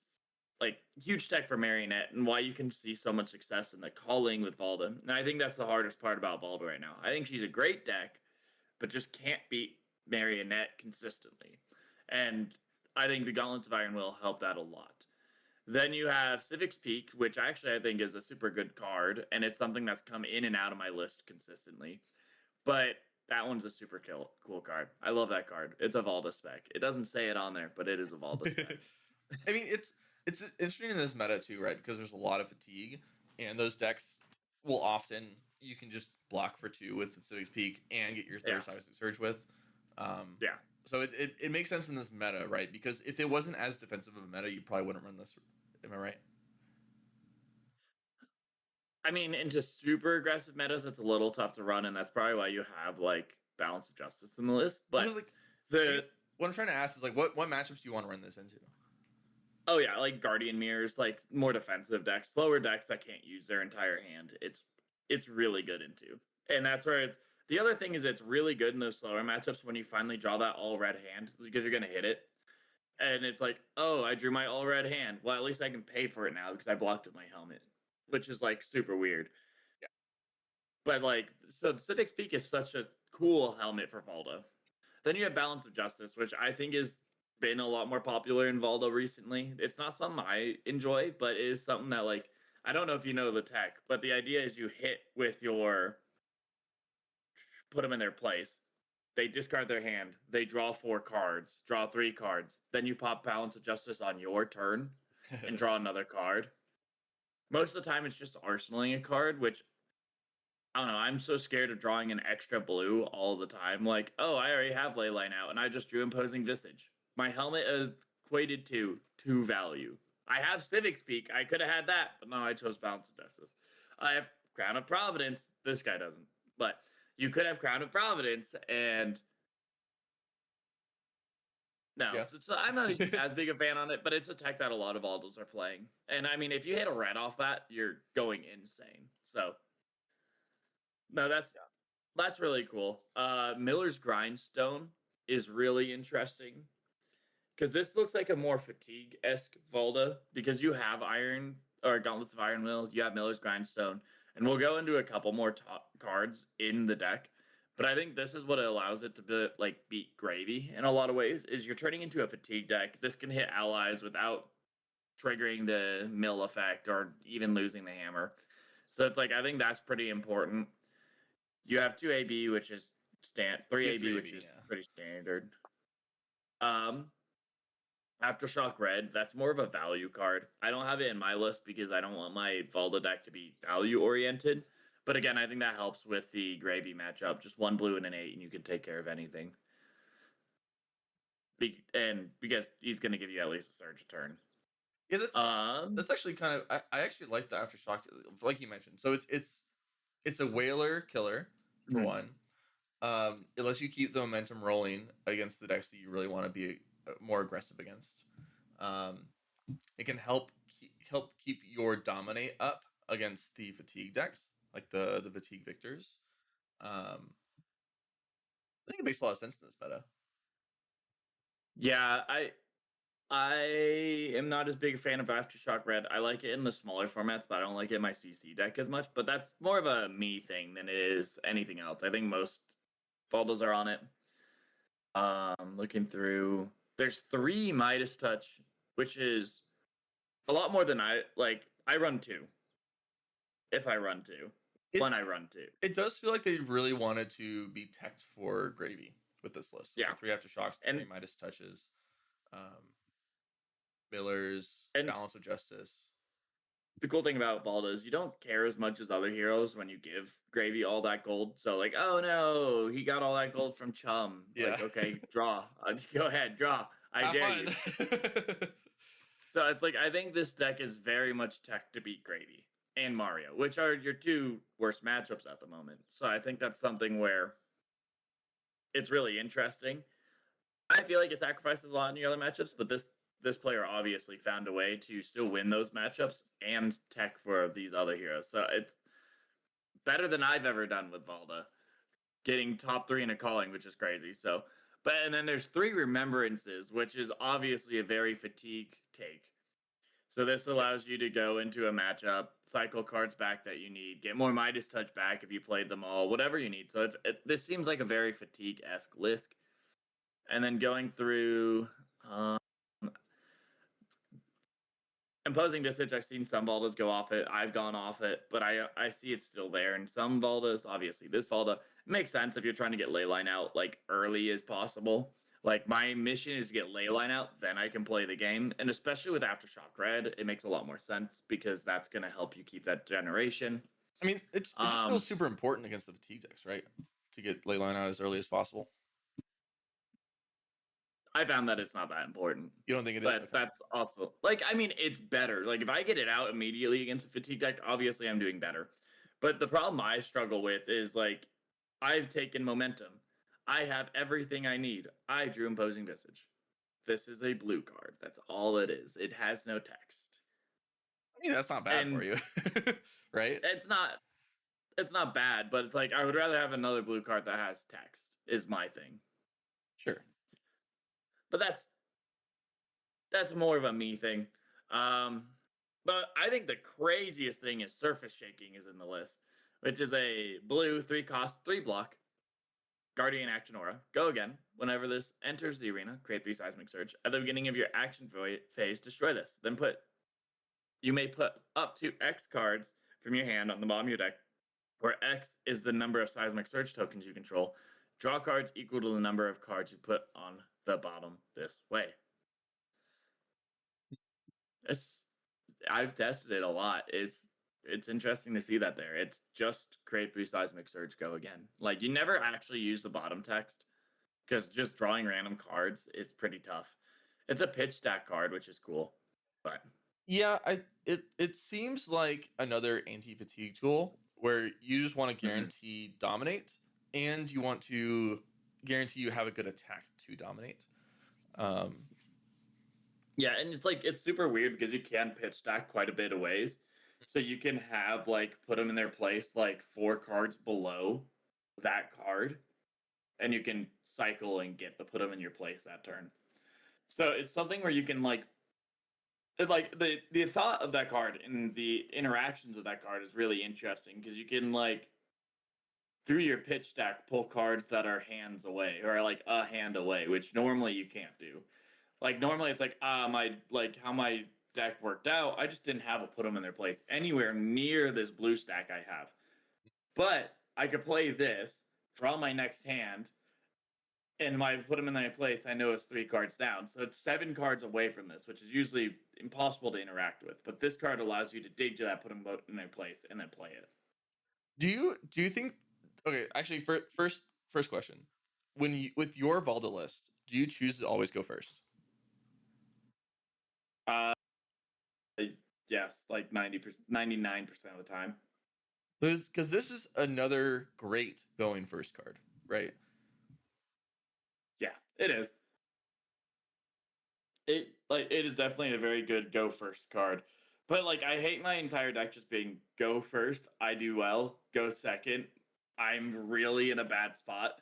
like huge tech for Marionette and why you can see so much success in the calling with Valda. And I think that's the hardest part about Valda right now. I think she's a great deck, but just can't beat Marionette consistently. And I think the Gauntlets of Iron will help that a lot. Then you have Civic's Peak, which actually I think is a super good card, and it's something that's come in and out of my list consistently. But that one's a super cool card. I love that card. It's a Valda spec. It doesn't say it on there, but it is a Valda spec. I mean, it's interesting in this meta too, right? Because there's a lot of fatigue, and those decks will often you can just block for 2 with the Civic Peak and get your Yeah, third Seismic Surge with. Um, yeah. so it makes sense in this meta, right? Because if it wasn't as defensive of a meta, you probably wouldn't run this. Am I right? I mean, into super aggressive metas, it's a little tough to run, and that's probably why you have like Balance of Justice in the list. Because But like, I the guess what I'm trying to ask is like, what matchups do you want to run this into? oh yeah, like Guardian Mirrors, like more defensive decks, slower decks that can't use their entire hand. It's really good into, and that's where it's. The other thing is it's really good in those slower matchups when you finally draw that all red hand because you're gonna hit it, and it's like, oh, I drew my all red hand. Well, at least I can pay for it now because I blocked with my helmet, which is like super weird. But like, so Civic's Peak is such a cool helmet for Valda. Then you have Balance of Justice, which I think has been a lot more popular in Valda recently. It's not something I enjoy, but it is something that like I don't know if you know the tech, but the idea is you hit with your put them in their place. They discard their hand. They draw 4 cards, draw 3 cards. Then you pop Balance of Justice on your turn and draw another card. Most of the time, it's just arsenaling a card, which I don't know. I'm so scared of drawing an extra blue all the time. Like, oh, I already have Leyline out, and I just drew Imposing Visage. My helmet equated to 2 value. I have Civic's Peak. I could have had that, but no, I chose Balance of Justice. I have Crown of Providence. This guy doesn't. But you could have Crown of Providence, and no. Yeah. So I'm not as big a fan on it, but it's a tech that a lot of Aldos are playing. And I mean, if you hit a red off that, you're going insane. So no, that's really cool. Miller's Grindstone is really interesting because this looks like a more fatigue-esque Volda because you have Iron or Gauntlets of Iron Will, you have Miller's Grindstone, and we'll go into a couple more top cards in the deck. But I think this is what allows it to be, like beat Gravy in a lot of ways. Is you're turning into a fatigue deck. This can hit allies without triggering the mill effect or even losing the hammer. So it's like I think that's pretty important. You have 2 AB, which is 3 Yeah, AB, 3 which AB, is yeah. pretty standard. Aftershock Red, that's more of a value card. I don't have it in my list because I don't want my Valda deck to be value oriented. But again, I think that helps with the Gravy matchup. Just 1 blue and an 8, and you can take care of anything. And because he's going to give you at least a surge a turn. Yeah, that's actually kind of I actually like the Aftershock, like you mentioned. So it's a whaler killer for one. It lets you keep the momentum rolling against the decks that you really want to be more aggressive against. It can help keep your dominate up against the fatigue decks, like the fatigue victors. I think it makes a lot of sense in this meta. Yeah, I am not as big a fan of Aftershock Red. I like it in the smaller formats, but I don't like it in my CC deck as much. But that's more of a me thing than it is anything else. I think most Valdos are on it. Looking through, there's 3 Midas Touch, which is a lot more than I like. I run 2. If I run 2, when I run 2, It does feel like they really wanted to be teched for Gravy with this list. yeah. The 3 Aftershocks, the 3 And Midas Touches, Miller's and Balance of Justice. the cool thing about Balda is you don't care as much as other heroes when you give Gravy all that gold. So like, oh no, he got all that gold from Chum. Yeah. Like, okay, draw. Go ahead, draw. I Have dare fun. you. So it's like I think this deck is very much tech to beat Gravy and Mario, which are your 2 worst matchups at the moment. So I think that's something where it's really interesting. I feel like it sacrifices a lot in the other matchups, but this player obviously found a way to still win those matchups and tech for these other heroes. So it's better than I've ever done with Valda, getting top 3 in a calling, which is crazy. So, but and then there's 3 remembrances, which is obviously a very fatigue take. So this allows you to go into a matchup, cycle cards back that you need, get more Midas Touch back if you played them all, whatever you need. So this seems like a very fatigue-esque list. And then going through Imposing Visage, I've seen some Valdas go off it. I've gone off it, but I see it's still there. And some Valdas, obviously, this Valda makes sense if you're trying to get Leyline out like early as possible. Like my mission is to get Leyline out, then I can play the game. And especially with Aftershock Red, it makes a lot more sense because that's going to help you keep that generation. I mean, it just feels super important against the fatigue decks, right? To get Leyline out as early as possible. I found that it's not that important. You don't think it is? But Okay. that's also like I mean it's better. Like if I get it out immediately against a fatigue deck, obviously I'm doing better. But the problem I struggle with is like I've taken momentum. I have everything I need. I drew Imposing Visage. This is a blue card. That's all it is. It has no text. I mean, that's not bad for you, right? It's not bad, but it's like I would rather have another blue card that has text. Is my thing. Sure. But that's more of a me thing. But I think the craziest thing is Surface Shaking is in the list, which is a blue 3 cost 3 block. Guardian action aura. Go again. Whenever this enters the arena, create 3 seismic surge. At the beginning of your action phase, destroy this. Then you may put up to X cards from your hand on the bottom of your deck, where X is the number of seismic surge tokens you control. Draw cards equal to the number of cards you put on the bottom this way. It's I've tested it a lot. It's interesting to see that there. It's just create 3 seismic surge, go again. Like, you never actually use the bottom text because just drawing random cards is pretty tough. It's a pitch stack card, which is cool, but Yeah, it seems like another anti-fatigue tool where you just want to guarantee dominate, and you want to guarantee you have a good attack to dominate. yeah, and it's super weird because you can pitch stack quite a bit of ways. So you can have like put them in their place like 4 cards below that card, and you can cycle and get the put them in your place that turn. So it's something where you can like the thought of that card and the interactions of that card is really interesting because you can like through your pitch stack pull cards that are hands away or like a hand away, which normally you can't do. Like normally it's like my like how my deck worked out. I just didn't have a put them in their place anywhere near this blue stack I have. But I could play this, draw my next hand, and if I put them in their place, I know it's 3 cards down. So it's 7 cards away from this, which is usually impossible to interact with. But this card allows you to dig to that, put them both in their place, and then play it. Do you think? Okay, actually, first question: when you with your Valda list, do you choose to always go first? Uh, yes, like 90%, 99% of the time. Because this is another great going first card, right? Yeah, it is. It is definitely a very good go first card. But like I hate my entire deck just being go first, I do well, go second, I'm really in a bad spot.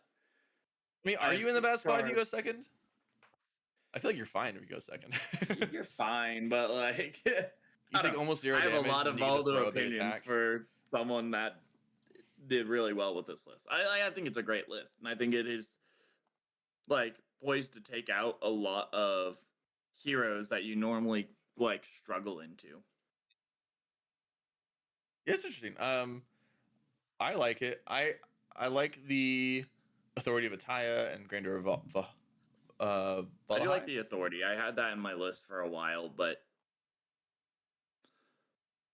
I mean, are you in the bad spot if you go second? I feel like you're fine if you go second. You're fine, but like You take almost 0 I have damage. a lot and of then you get to other throw a big opinions attack. for someone that did really well with this list. I think it's a great list, and I think it is like poised to take out a lot of heroes that you normally like struggle into. It's interesting. I like it. I like the authority of Ataya and grandeur of I do like Valahai. the authority. I had that in my list for a while, but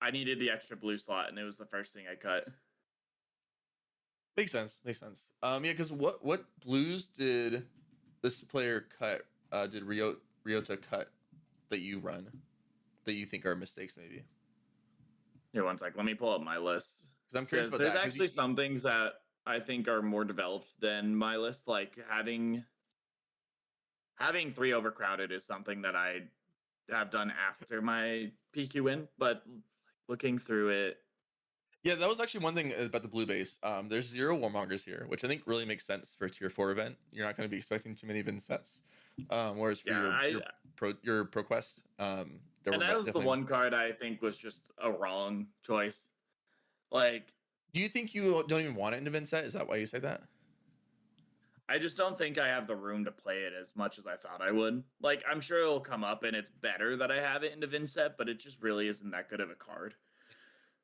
I needed the extra blue slot, and it was the first thing I cut. Makes sense. Makes sense. Yeah, because what blues did this player cut? Did Ryota cut that you run that you think are mistakes? Maybe Here, one sec. Let me pull up my list because I'm curious because about there's that. Because actually some things that I think are more developed than my list. Like having 3 overcrowded is something that I have done after my PQ win, but looking through it, yeah, that was actually one thing about the blue base. There's 0 warmongers here, which I think really makes sense for a tier 4 event. You're not going to be expecting too many event sets. Whereas for yeah, your pro quest, there and were that was the definitely. one card I think was just a wrong choice. Like, Do you think you don't even want it in event set? Is that why you say that? I just don't think I have the room to play it as much as I thought I would. Like, I'm sure it'll come up and it's better that I have it in the Vinset, but it just really isn't that good of a card.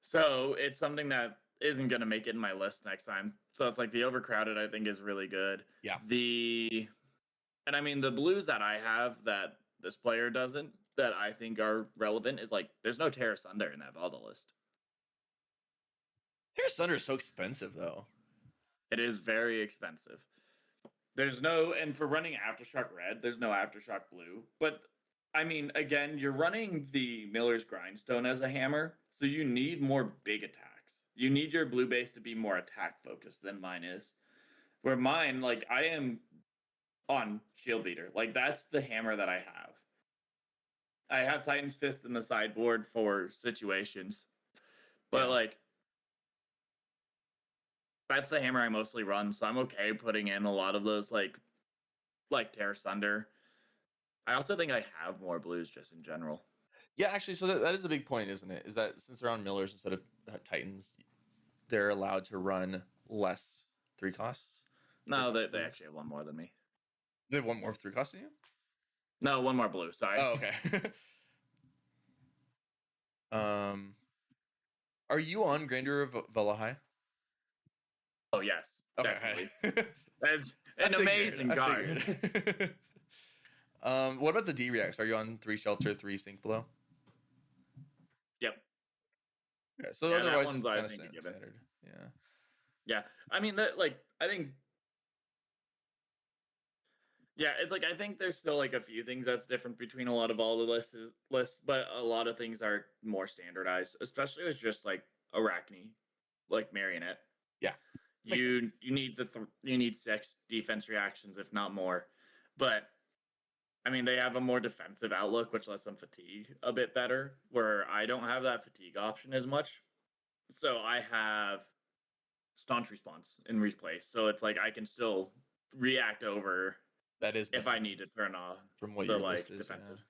So it's something that isn't going to make it in my list next time. So it's like the overcrowded, I think, is really good. Yeah. And I mean, the blues that I have that this player doesn't, that I think are relevant, is like there's no Terra Sunder in that Valda list. Terra Sunder is so expensive though. It is very expensive. There's no, and for running Aftershock Red, there's no Aftershock Blue. But I mean, again, you're running the Miller's Grindstone as a hammer, so you need more big attacks. You need your blue base to be more attack focused than mine is. Where mine, like, I am on Shield Beater. Like, that's the hammer that I have. I have Titan's Fist in the sideboard for situations. But, Yeah. like, that's the hammer I mostly run, so I'm okay putting in a lot of those, like Terra Sunder. I also think I have more blues just in general. Yeah, actually, so that is a big point, isn't it? Is that since they're on Millers instead of Titans, they're allowed to run less 3 costs. No, cost they blues. actually have one more than me. They have one more 3 cost than you? No, one more blue. Sorry. Oh, okay. Are you on Grandeur of Valahai? Oh yes, definitely. Okay. That's I an figured. amazing I card. figured. What about the D reacts? Are you on 3 shelter, 3 sink below? Yep. Okay, so Yeah, that otherwise one's it's I kind of think a given. standard. Yeah. Yeah, I mean that like I think yeah, it's like I think there's still like a few things that's different between a lot of all the lists, but a lot of things are more standardized, especially with just like Arachne, like Marionette. Yeah. Makes sense. You need you need 6 defense reactions if not more. But I mean they have a more defensive outlook which lets them fatigue a bit better where I don't have that fatigue option as much. So I have staunch response in replace. So it's like I can still react over That is if I missing need to turn off from what the your list like is, yeah. defensive.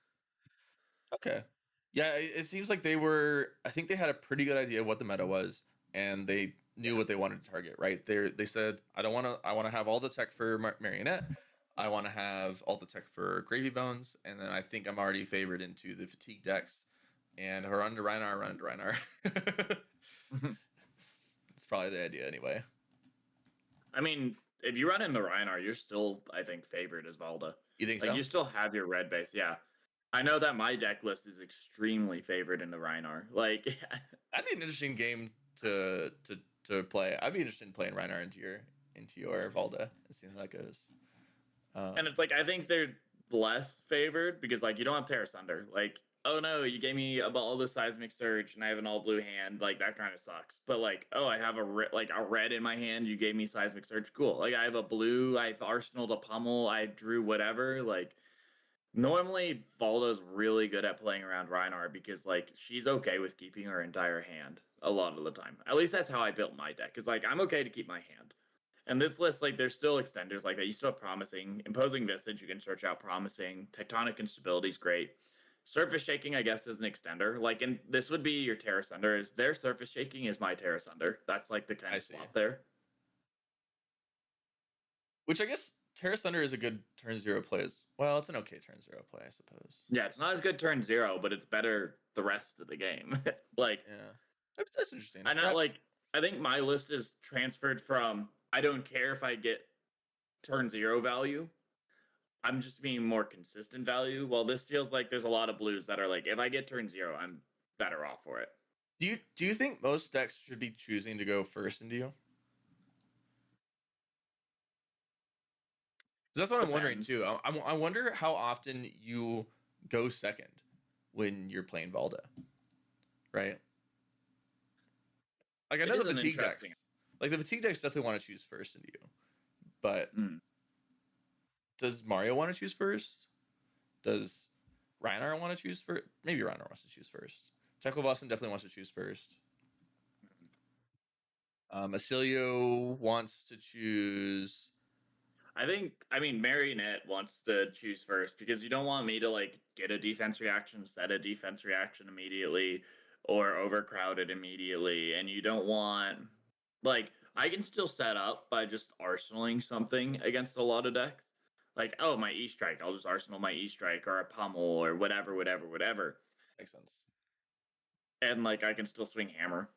Okay. Yeah, it seems like they were. I think they had a pretty good idea of what the meta was, and they knew Yeah. what they wanted to target. Right? They said, I don't want to. I want to have all the tech for Marionette. I want to have all the tech for Gravy Bones, and then I think I'm already favored into the fatigue decks, and run to Reinar, run to Reinar. It's probably the idea anyway. I mean, if you run into Reinar, you're still, I think, favored as Valda. You think Like so? you still have your red base, yeah. I know that my deck list is extremely favored into Reinar. Like That'd be an interesting game to play. I'd be interested in playing Reinar into your Valda and seeing how that goes. and it's like I think they're less favored because like you don't have Terra Sunder. Like, oh no, you gave me all the seismic surge and I have an all blue hand. Like that kind of sucks. But like, oh, I have a red in my hand. You gave me seismic surge. Cool. Like I have a blue. I have Arsenal to pummel. I drew whatever. Like normally Valda's really good at playing around Reinhardt because like she's okay with keeping her entire hand a lot of the time. At least that's how I built my deck. It's like I'm okay to keep my hand. And this list, like, there's still extenders like that. You still have Promising, Imposing Visage. You can search out Promising. Tectonic Instability is great. Surface Shaking, I guess, is an extender. Like, and this would be your Terra Sunder. Is their Surface Shaking is my Terra Sunder. That's like the kind I of see. swap there. Which I guess Terra Thunder is a good turn 0 play. Well, it's an okay turn 0 play, I suppose. Yeah, it's not as good turn 0, but it's better the rest of the game. Like, yeah, that's interesting. I'm not like I think my list is transferred from I don't care if I get turn 0 value. I'm just being more consistent value. Well, this feels like there's a lot of blues that are like, if I get turn 0, I'm better off for it. Do you think most decks should be choosing to go first into you? That's what I'm wondering too. I wonder how often you go second when you're playing Valda, right? Like I know the fatigue decks, like the fatigue decks definitely want to choose first into you, but does Mario want to choose first? Does Reinar want to choose first? Maybe Reinar wants to choose first. Tekla Boston definitely wants to choose first. Acilio wants to choose. I mean, Marionette wants to choose first because you don't want me to like get a defense reaction, set a defense reaction immediately, or overcrowded immediately. And you don't want, like, I can still set up by just arsenaling something against a lot of decks. Like, oh, my E Strike, I'll just arsenal my E Strike or a pummel or whatever. Makes sense. And like, I can still swing hammer.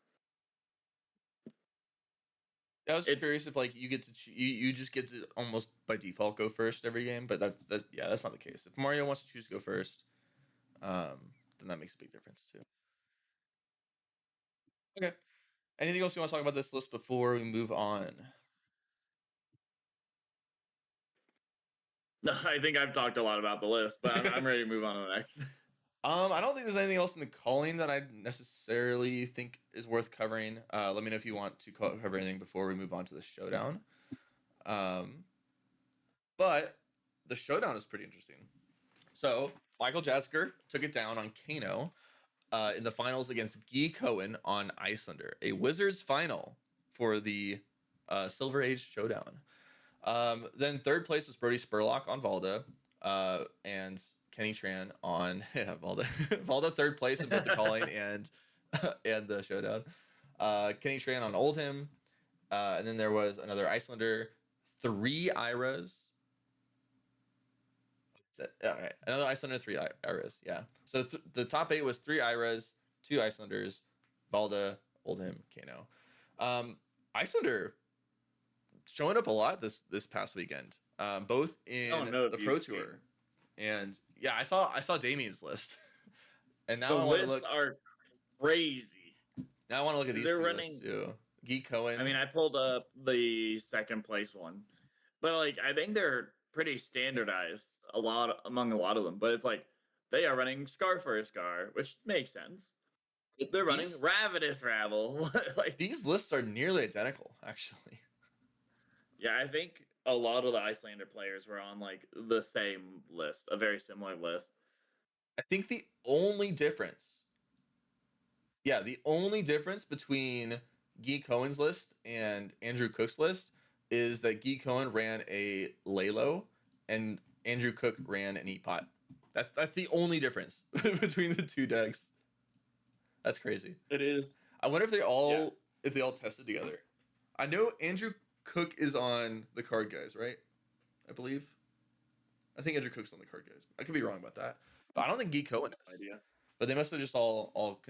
I was curious if like you get to you just get to almost by default go first every game, but that's not the case. If Mario wants to choose to go first, then that makes a big difference too. Okay. Anything else you want to talk about this list before we move on? No, I think I've talked a lot about the list, but I'm ready to move on to the next. I don't think there's anything else in the calling that I necessarily think is worth covering. Let me know if you want to cover anything before we move on to the showdown. But the showdown is pretty interesting. So Michael Jasker took it down on Kano in the finals against Guy Cohen on Iyslander, a Wizards final for the Silver Age Showdown. Then third place was Brody Spurlock on Valda, and Kenny Tran on Valda. Valda third place in both the calling and the showdown. Kenny Tran on Oldhim, and then there was another Iyslander 3 Iras. Okay, another Iyslander, 3 Iras. Yeah. So the top 8 was 3 Iras, 2 Icelanders, Valda, Oldhim, Kano. Iyslander showing up a lot this past weekend, both I don't in know the if Pro you've Tour, seen. and yeah, I saw Damien's list, and The now I want to lists look. are crazy. Now I want to look at these They're 2 lists running. too. Geek I Cohen. mean, I pulled up the second place one, but like I think they're pretty standardized among a lot of them. But it's like they are running Scar for a Scar, which makes sense. They're running These Ravenous Rabble. Like, these lists are nearly identical, actually. yeah, I think a lot of the Iyslander players were on like the same list, a very similar list. I think the only difference, yeah, the only difference between Guy Cohen's list and Andrew Cook's list is that Guy Cohen ran a Lalo and Andrew Cook ran an E-Pot. That's the only difference between the 2 decks. That's crazy. It is, I wonder yeah. if they all tested together. I know Andrew Cook is on the card guys, right? I believe. I think Andrew Cook's on the card guys. I could be wrong about that, but I don't think Guy Cohen is. Idea. But they must have just all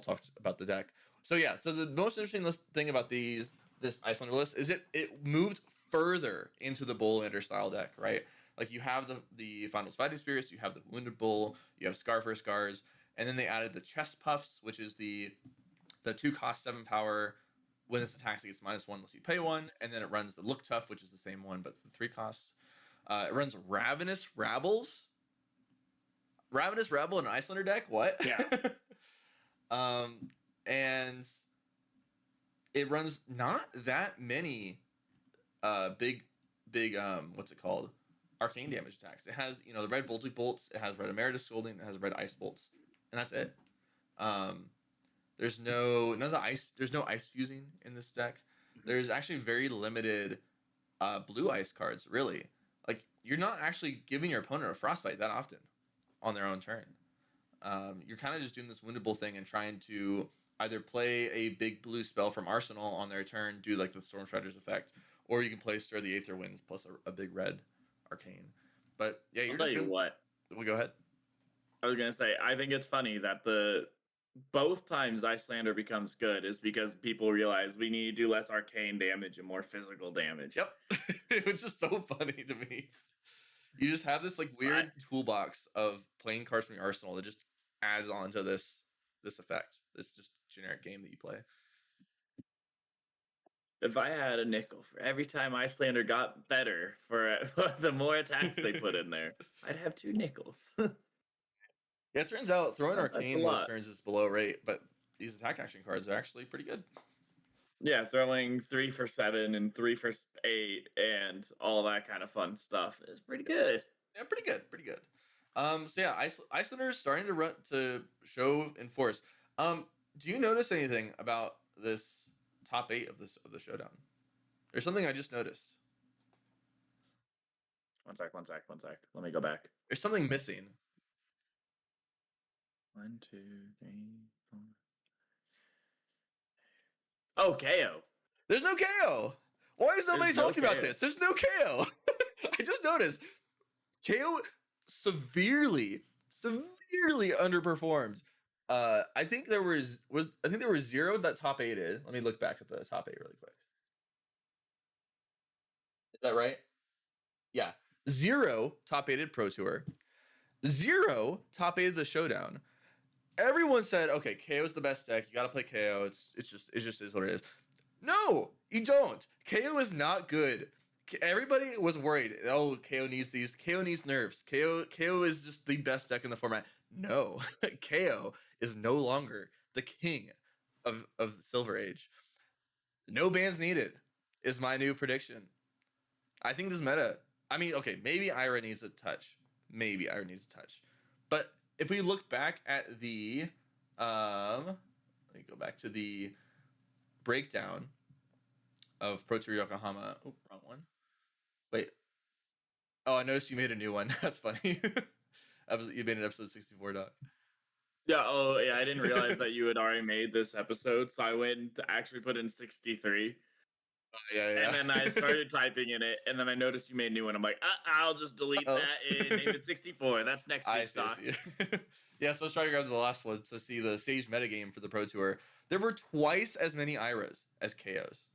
talked about the deck. So yeah, so the most interesting thing about this Iyslander list is it moved further into the Bullander style deck, right? Like you have the Finals Fighting Spirits, you have the Wounded Bull, you have Scar for Scars, and then they added the Chest Puffs, which is the 2 cost 7 power. When this attacks, it gets -1 unless you pay 1, and then it runs the Look Tough, which is the same one but the 3 cost. It runs Ravenous Rabbles. Ravenous Rabble in an Iyslander deck? What? Yeah. And it runs not that many big what's it called? Arcane damage attacks. It has, the red Bolty Bolts, it has red Emeritus Scolding, it has red Ice Bolts, and that's it. There's no ice fusing in this deck. There's actually very limited blue ice cards, really. Like, you're not actually giving your opponent a frostbite that often on their own turn. You're kind of just doing this Wounded Bull thing and trying to either play a big blue spell from Arsenal on their turn, do like the Storm Strider's effect, or you can play Stir the Aether Winds plus a big red arcane. But yeah, I'll tell you what. Well, go ahead. I was gonna say, I think it's funny that both times Iyslander becomes good is because people realize we need to do less arcane damage and more physical damage. Yep. It was just so funny to me. You just have this like weird toolbox of playing cards from your arsenal that just adds on to this effect. This just generic game that you play. If I had a nickel for every time Iyslander got better for the more attacks they put in there, I'd have 2 nickels. Yeah, it turns out throwing arcane most lot. turns is below rate, but these attack action cards are actually pretty good. Yeah, throwing 3 for 7 and 3 for 8 and all that kind of fun stuff is pretty good. Yeah, pretty good. So yeah, Iyslander is starting to show in force. Do you notice anything about this top 8 of the showdown? There's something I just noticed. One sec. Let me go back. There's something missing. 1, 2, 3, 4. Oh, KO. There's no KO. Why is nobody talking about KO. this? There's no KO. I just noticed KO severely underperformed. I think there was 0 that top 8'd. Let me look back at the top 8 really quick. Is that right? Yeah. 0 top 8'd Pro Tour. 0 top 8'd the Showdown. Everyone said, okay, KO is the best deck. You gotta play KO. It just is what it is. No, you don't. KO is not good. Everybody was worried. Oh, KO needs these. KO needs nerfs. KO is just the best deck in the format. No, KO is no longer the king of Silver Age. No bans needed is my new prediction. I think this meta. I mean, okay, maybe Ira needs a touch. But if we look back at the, let me go back to the breakdown of Pro Tour Yokohama. Oh, wrong one. Wait. Oh, I noticed you made a new one. That's funny. You made an episode 64, Doc. Yeah, oh yeah, I didn't realize that you had already made this episode, so I went to actually put in 63. Yeah, And then I started typing in it, and then I noticed you made a new one. I'm like, I'll just delete Oh. that and name it 64. That's next I week's see, I talk. see. Yeah, so let's try to grab the last one to see the stage metagame for the Pro Tour. There were twice as many IRAs as KOs.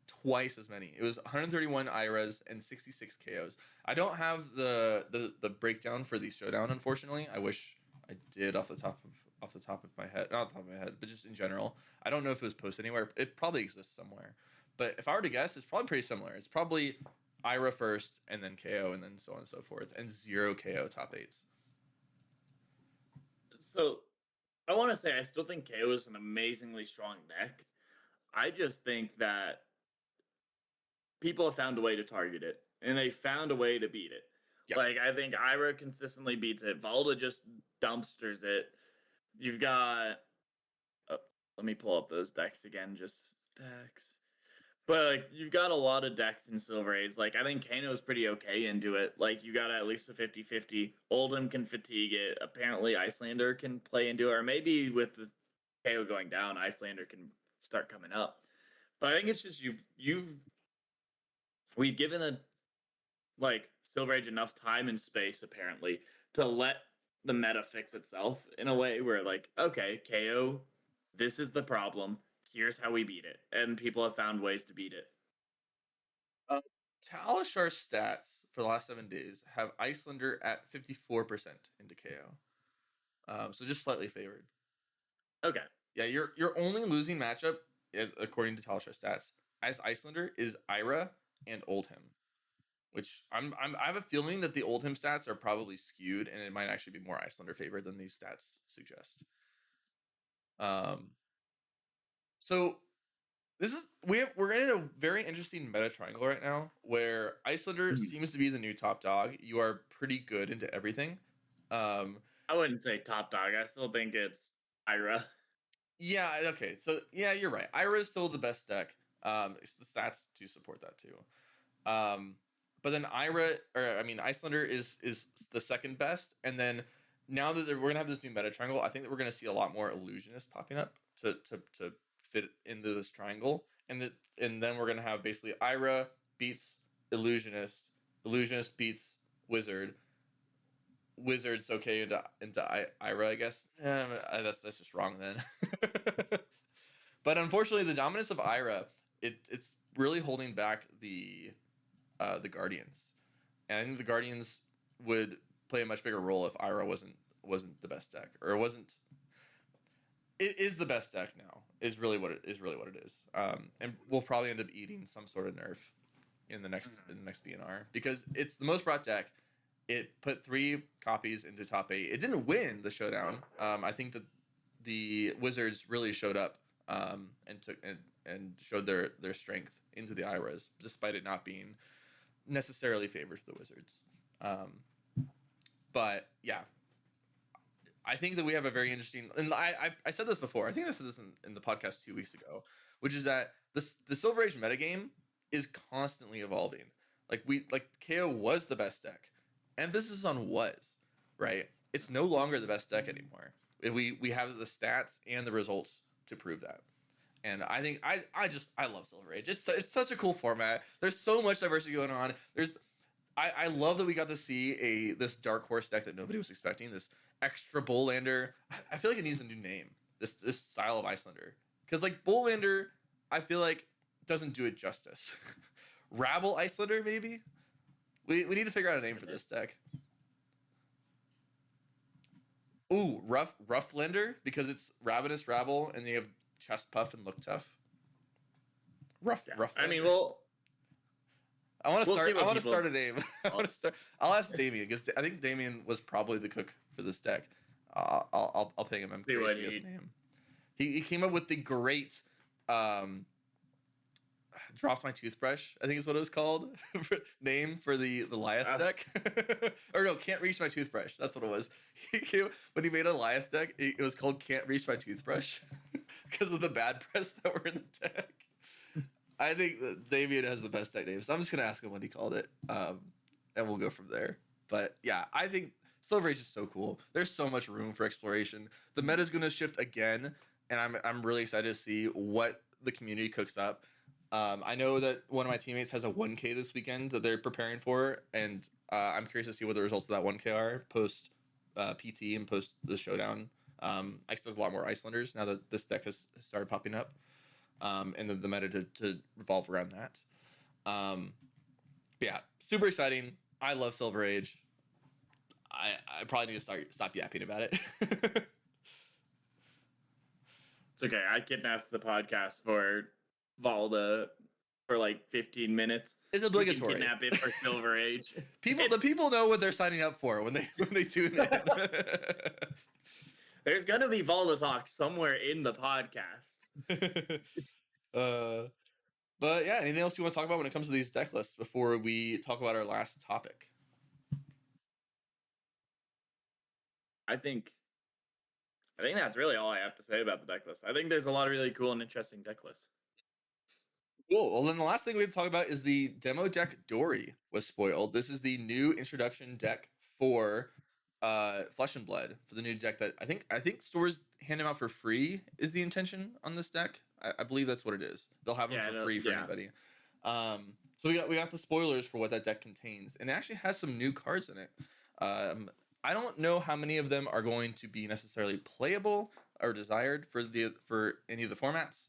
Twice as many. It was 131 IRAs and 66 KOs. I don't have the breakdown for the Showdown, unfortunately. I wish I did off the top of my head, not off the top of my head, but just in general. I don't know if it was posted anywhere. It probably exists somewhere. But if I were to guess, it's probably pretty similar. It's probably IRA first, and then KO, and then so on and so forth, and 0 KO top 8s. So I want to say I still think KO is an amazingly strong deck. I just think that people have found a way to target it, and they found a way to beat it. Yeah. Like, I think Ira consistently beats it. Valda just dumpsters it. You've got. Oh, let me pull up those decks again. Just decks. But like, you've got a lot of decks in Silver Age. Like, I think Kano's pretty okay into it. Like, you got at least a 50-50. Oldhim can fatigue it. Apparently Iyslander can play into it. Or maybe with the KO going down, Iyslander can start coming up. But I think it's just we've given a like Silver Age enough time and space apparently to let the meta fix itself in a way where like, okay, KO, this is the problem. Here's how we beat it. And people have found ways to beat it. Talashar's stats for the last 7 days have Iyslander at 54% into KO. So just slightly favored. Okay. Yeah, your only losing matchup, according to Talashar's stats, as Iyslander is Ira and Oldhim, which I have a feeling that the Oldhim stats are probably skewed, and it might actually be more Iyslander favored than these stats suggest. So we're in a very interesting meta triangle right now where Iyslander seems to be the new top dog. You are pretty good into everything. I wouldn't say top dog. I still think it's Ira. Yeah, okay. So yeah, you're right. Ira is still the best deck. The stats do support that too. But then Iyslander is the second best, and then now that we're gonna have this new meta triangle, I think that we're gonna see a lot more illusionists popping up to fit into this triangle, and then we're gonna have basically Ira beats illusionist, illusionist beats wizard, wizard's okay into Ira, I guess. That's just wrong then. But unfortunately, the dominance of Ira, it's really holding back the Guardians, and I think the Guardians would play a much bigger role if Ira wasn't the best deck, or wasn't. It is the best deck now. Is really what it is. And we'll probably end up eating some sort of nerf in the next BNR because it's the most brought deck. It put 3 copies into top 8. It didn't win the Showdown. I think that the Wizards really showed up and took and showed their strength into the Iras, despite it not being necessarily favored to the Wizards. But yeah, I think that we have a very interesting, and I said this before. I think I said this in the podcast 2 weeks ago, which is that the Silver Age metagame is constantly evolving. Like KO was the best deck. Emphasis on was, right? It's no longer the best deck anymore. We have the stats and the results to prove that. And I think I love Silver Age. It's such a cool format. There's so much diversity going on. I love that we got to see this dark horse deck that nobody was expecting. This extra Bullander. I feel like it needs a new name. This style of Iyslander, because like Bullander, I feel like doesn't do it justice. Rabble Iyslander maybe. We need to figure out a name for this deck. Ooh, Roughlander, because it's Ravenous Rabble and they have chest puff and look tough. Rough. I mean, I want to we'll start. I want to people- start a name. I want to start. I'll ask Damien because I think Damien was probably the cook for this deck. I'll ping him. I'm See curious what to get his he- name. He came up with the great dropped my toothbrush, I think is what it was called. Name for the Lyeth deck. Or no, can't reach my toothbrush. That's what it was. When he made a Lyeth deck, it was called Can't Reach My Toothbrush because of the bad press that were in the deck. I think that Damien has the best deck name, so I'm just gonna ask him what he called it, and we'll go from there. But yeah, I think Silver Age is so cool. There's so much room for exploration. The meta is gonna shift again, and I'm really excited to see what the community cooks up. I know that one of my teammates has a 1K this weekend that they're preparing for, and I'm curious to see what the results of that 1K are post PT and post the Showdown. I expect a lot more Icelanders now that this deck has started popping up, and the meta to revolve around that. But yeah, super exciting. I love Silver Age. I probably need to stop yapping about it. It's okay. I kidnapped the podcast for Valda for like 15 minutes. It's You can obligatory. kidnap it for Silver Age. The people know what they're signing up for when they tune in. There's gonna be Valda talk somewhere in the podcast. But yeah, anything else you want to talk about when it comes to these deck lists before we talk about our last topic? I think that's really all I have to say about the deck list. I think there's a lot of really cool and interesting deck lists. Cool. Well, then the last thing we have to talk about is the demo deck Dory was spoiled. This is the new introduction deck for Flesh and Blood, for the new deck that I think stores hand them out for free is the intention on this deck. I believe that's what it is. They'll have them for free for anybody. So we got the spoilers for what that deck contains, and it actually has some new cards in it. I don't know how many of them are going to be necessarily playable or desired for any of the formats.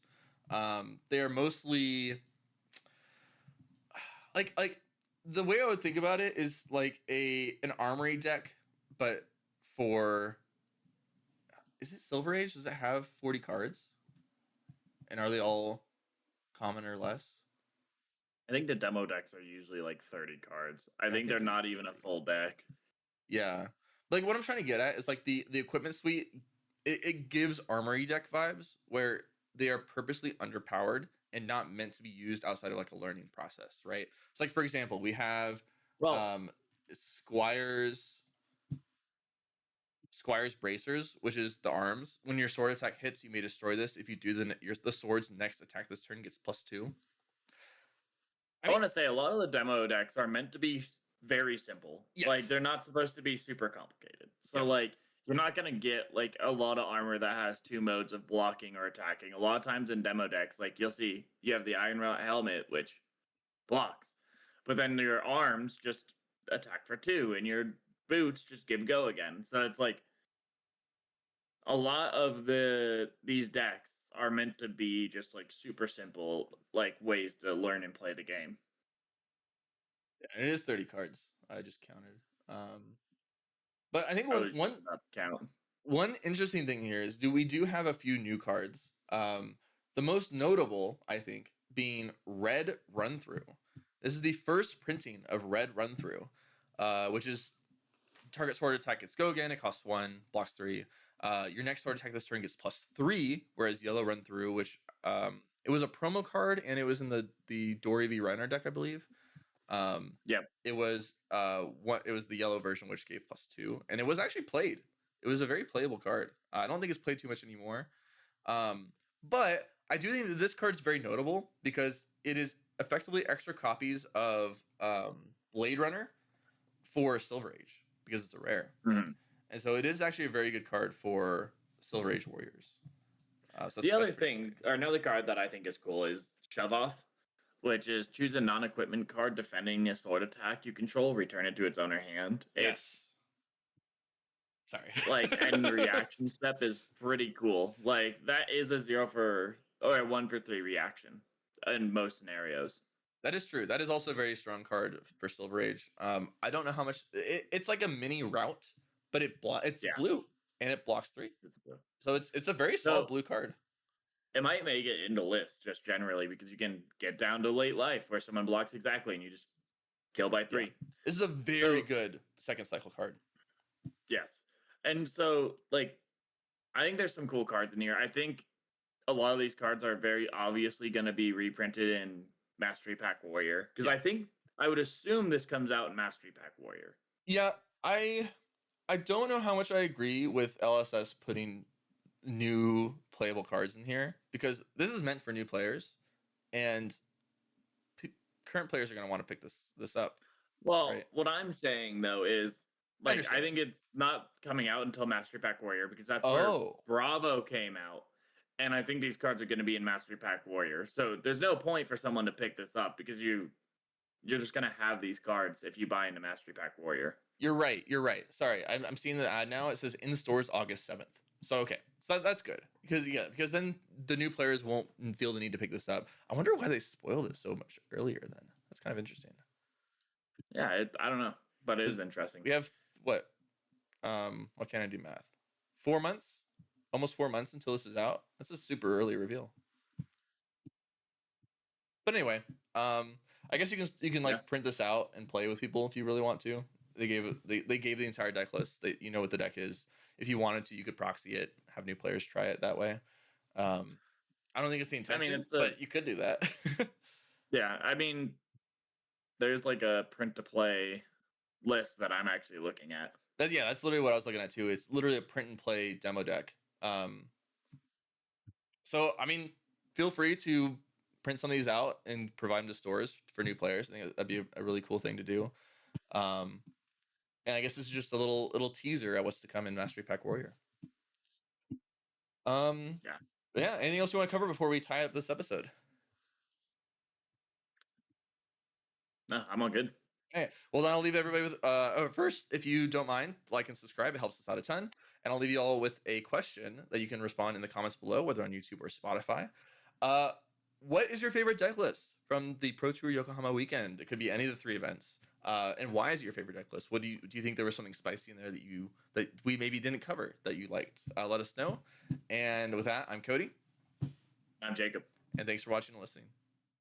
They are mostly like the way I would think about it is like an armory deck, but for, is it Silver Age? Does it have 40 cards? And are they all common or less? I think the demo decks are usually like 30 cards. I think they're not even a full deck. Yeah. Like what I'm trying to get at is like the equipment suite, it gives armory deck vibes where they are purposely underpowered and not meant to be used outside of like a learning process, right? It's like, for example, we have Squire's Bracers, which is the arms. When your sword attack hits, you may destroy this. If you do, the sword's next attack this turn gets +2. I want to say a lot of the demo decks are meant to be very simple. Yes. Like they're not supposed to be super complicated. So like you're not gonna get like a lot of armor that has 2 modes of blocking or attacking. A lot of times in demo decks, like you'll see you have the Iron Helmet, which blocks, but then your arms just attack for 2, and your boots just give go again. So it's like a lot of these decks are meant to be just like super simple, like ways to learn and play the game. Yeah, it is 30 cards. I just counted. But I think one interesting thing here is we do have a few new cards. The most notable, I think, being Red Run Through. This is the first printing of Red Run Through, which is target sword attack gets go again. It costs 1, blocks 3. Your next sword attack this turn gets +3, whereas Yellow Run Through, which it was a promo card and it was in the Dory v Reiner deck, I believe. It was it was the yellow version which gave +2, and it was actually played. It was a very playable card. I don't think it's played too much anymore. But I do think that this card is very notable because it is effectively extra copies of Blade Runner for Silver Age because it's a rare. Mm-hmm. And so it is actually a very good card for Silver Age Warriors. So another card that I think is cool is Shove Off, which is choose a non-equipment card defending a sword attack you control, return it to its owner hand. Sorry. And reaction step is pretty cool. Like that is a 1 for 3 reaction in most scenarios. That is true. That is also a very strong card for Silver Age. I don't know how much it's like a mini route, but it's blue and it blocks 3. It's blue. So it's a very solid blue card. It might make it into lists just generally because you can get down to late life where someone blocks exactly and you just kill by 3. Yeah. This is a very good second cycle card. Yes. And so, like, I think there's some cool cards in here. I think a lot of these cards are very obviously going to be reprinted in Mastery Pack Warrior. Because I would assume this comes out in Mastery Pack Warrior. Yeah, I don't know how much I agree with LSS putting new playable cards in here because this is meant for new players, and current players are going to want to pick this up. Well, right? What I'm saying though is like I think it's not coming out until Mastery Pack Warrior because that's where Bravo came out, and I think these cards are going to be in Mastery Pack Warrior. So there's no point for someone to pick this up because you're just going to have these cards if you buy into Mastery Pack Warrior. You're right. You're right. Sorry, I'm seeing the ad now. It says in stores August 7th. So okay, so that's good because then the new players won't feel the need to pick this up. I wonder why they spoiled it so much earlier. Then that's kind of interesting. Yeah, I don't know, but it is interesting. We have what can I do math? 4 months, almost 4 months until this is out. That's a super early reveal. But anyway, I guess you can like print this out and play with people if you really want to. They gave the entire deck list. You know what the deck is. If you wanted to, you could proxy it, have new players try it that way. I don't think it's the intention, but you could do that. Yeah, I mean, there's like a print to play list that I'm actually looking at. That's literally what I was looking at too. It's literally a print and play demo deck. So I mean, feel free to print some of these out and provide them to stores for new players. I think that'd be a really cool thing to do. And I guess this is just a little teaser at what's to come in Mastery Pack Warrior. Yeah. Anything else you want to cover before we tie up this episode? No, I'm all good. Okay. Well, then I'll leave everybody with first, if you don't mind, like and subscribe. It helps us out a ton. And I'll leave you all with a question that you can respond in the comments below, whether on YouTube or Spotify. What is your favorite deck list from the Pro Tour Yokohama weekend? It could be any of the 3 events. And why is it your favorite deck list? What do you think there was something spicy in there that we maybe didn't cover that you liked? Let us know. And with that, I'm Cody. I'm Jacob. And thanks for watching and listening.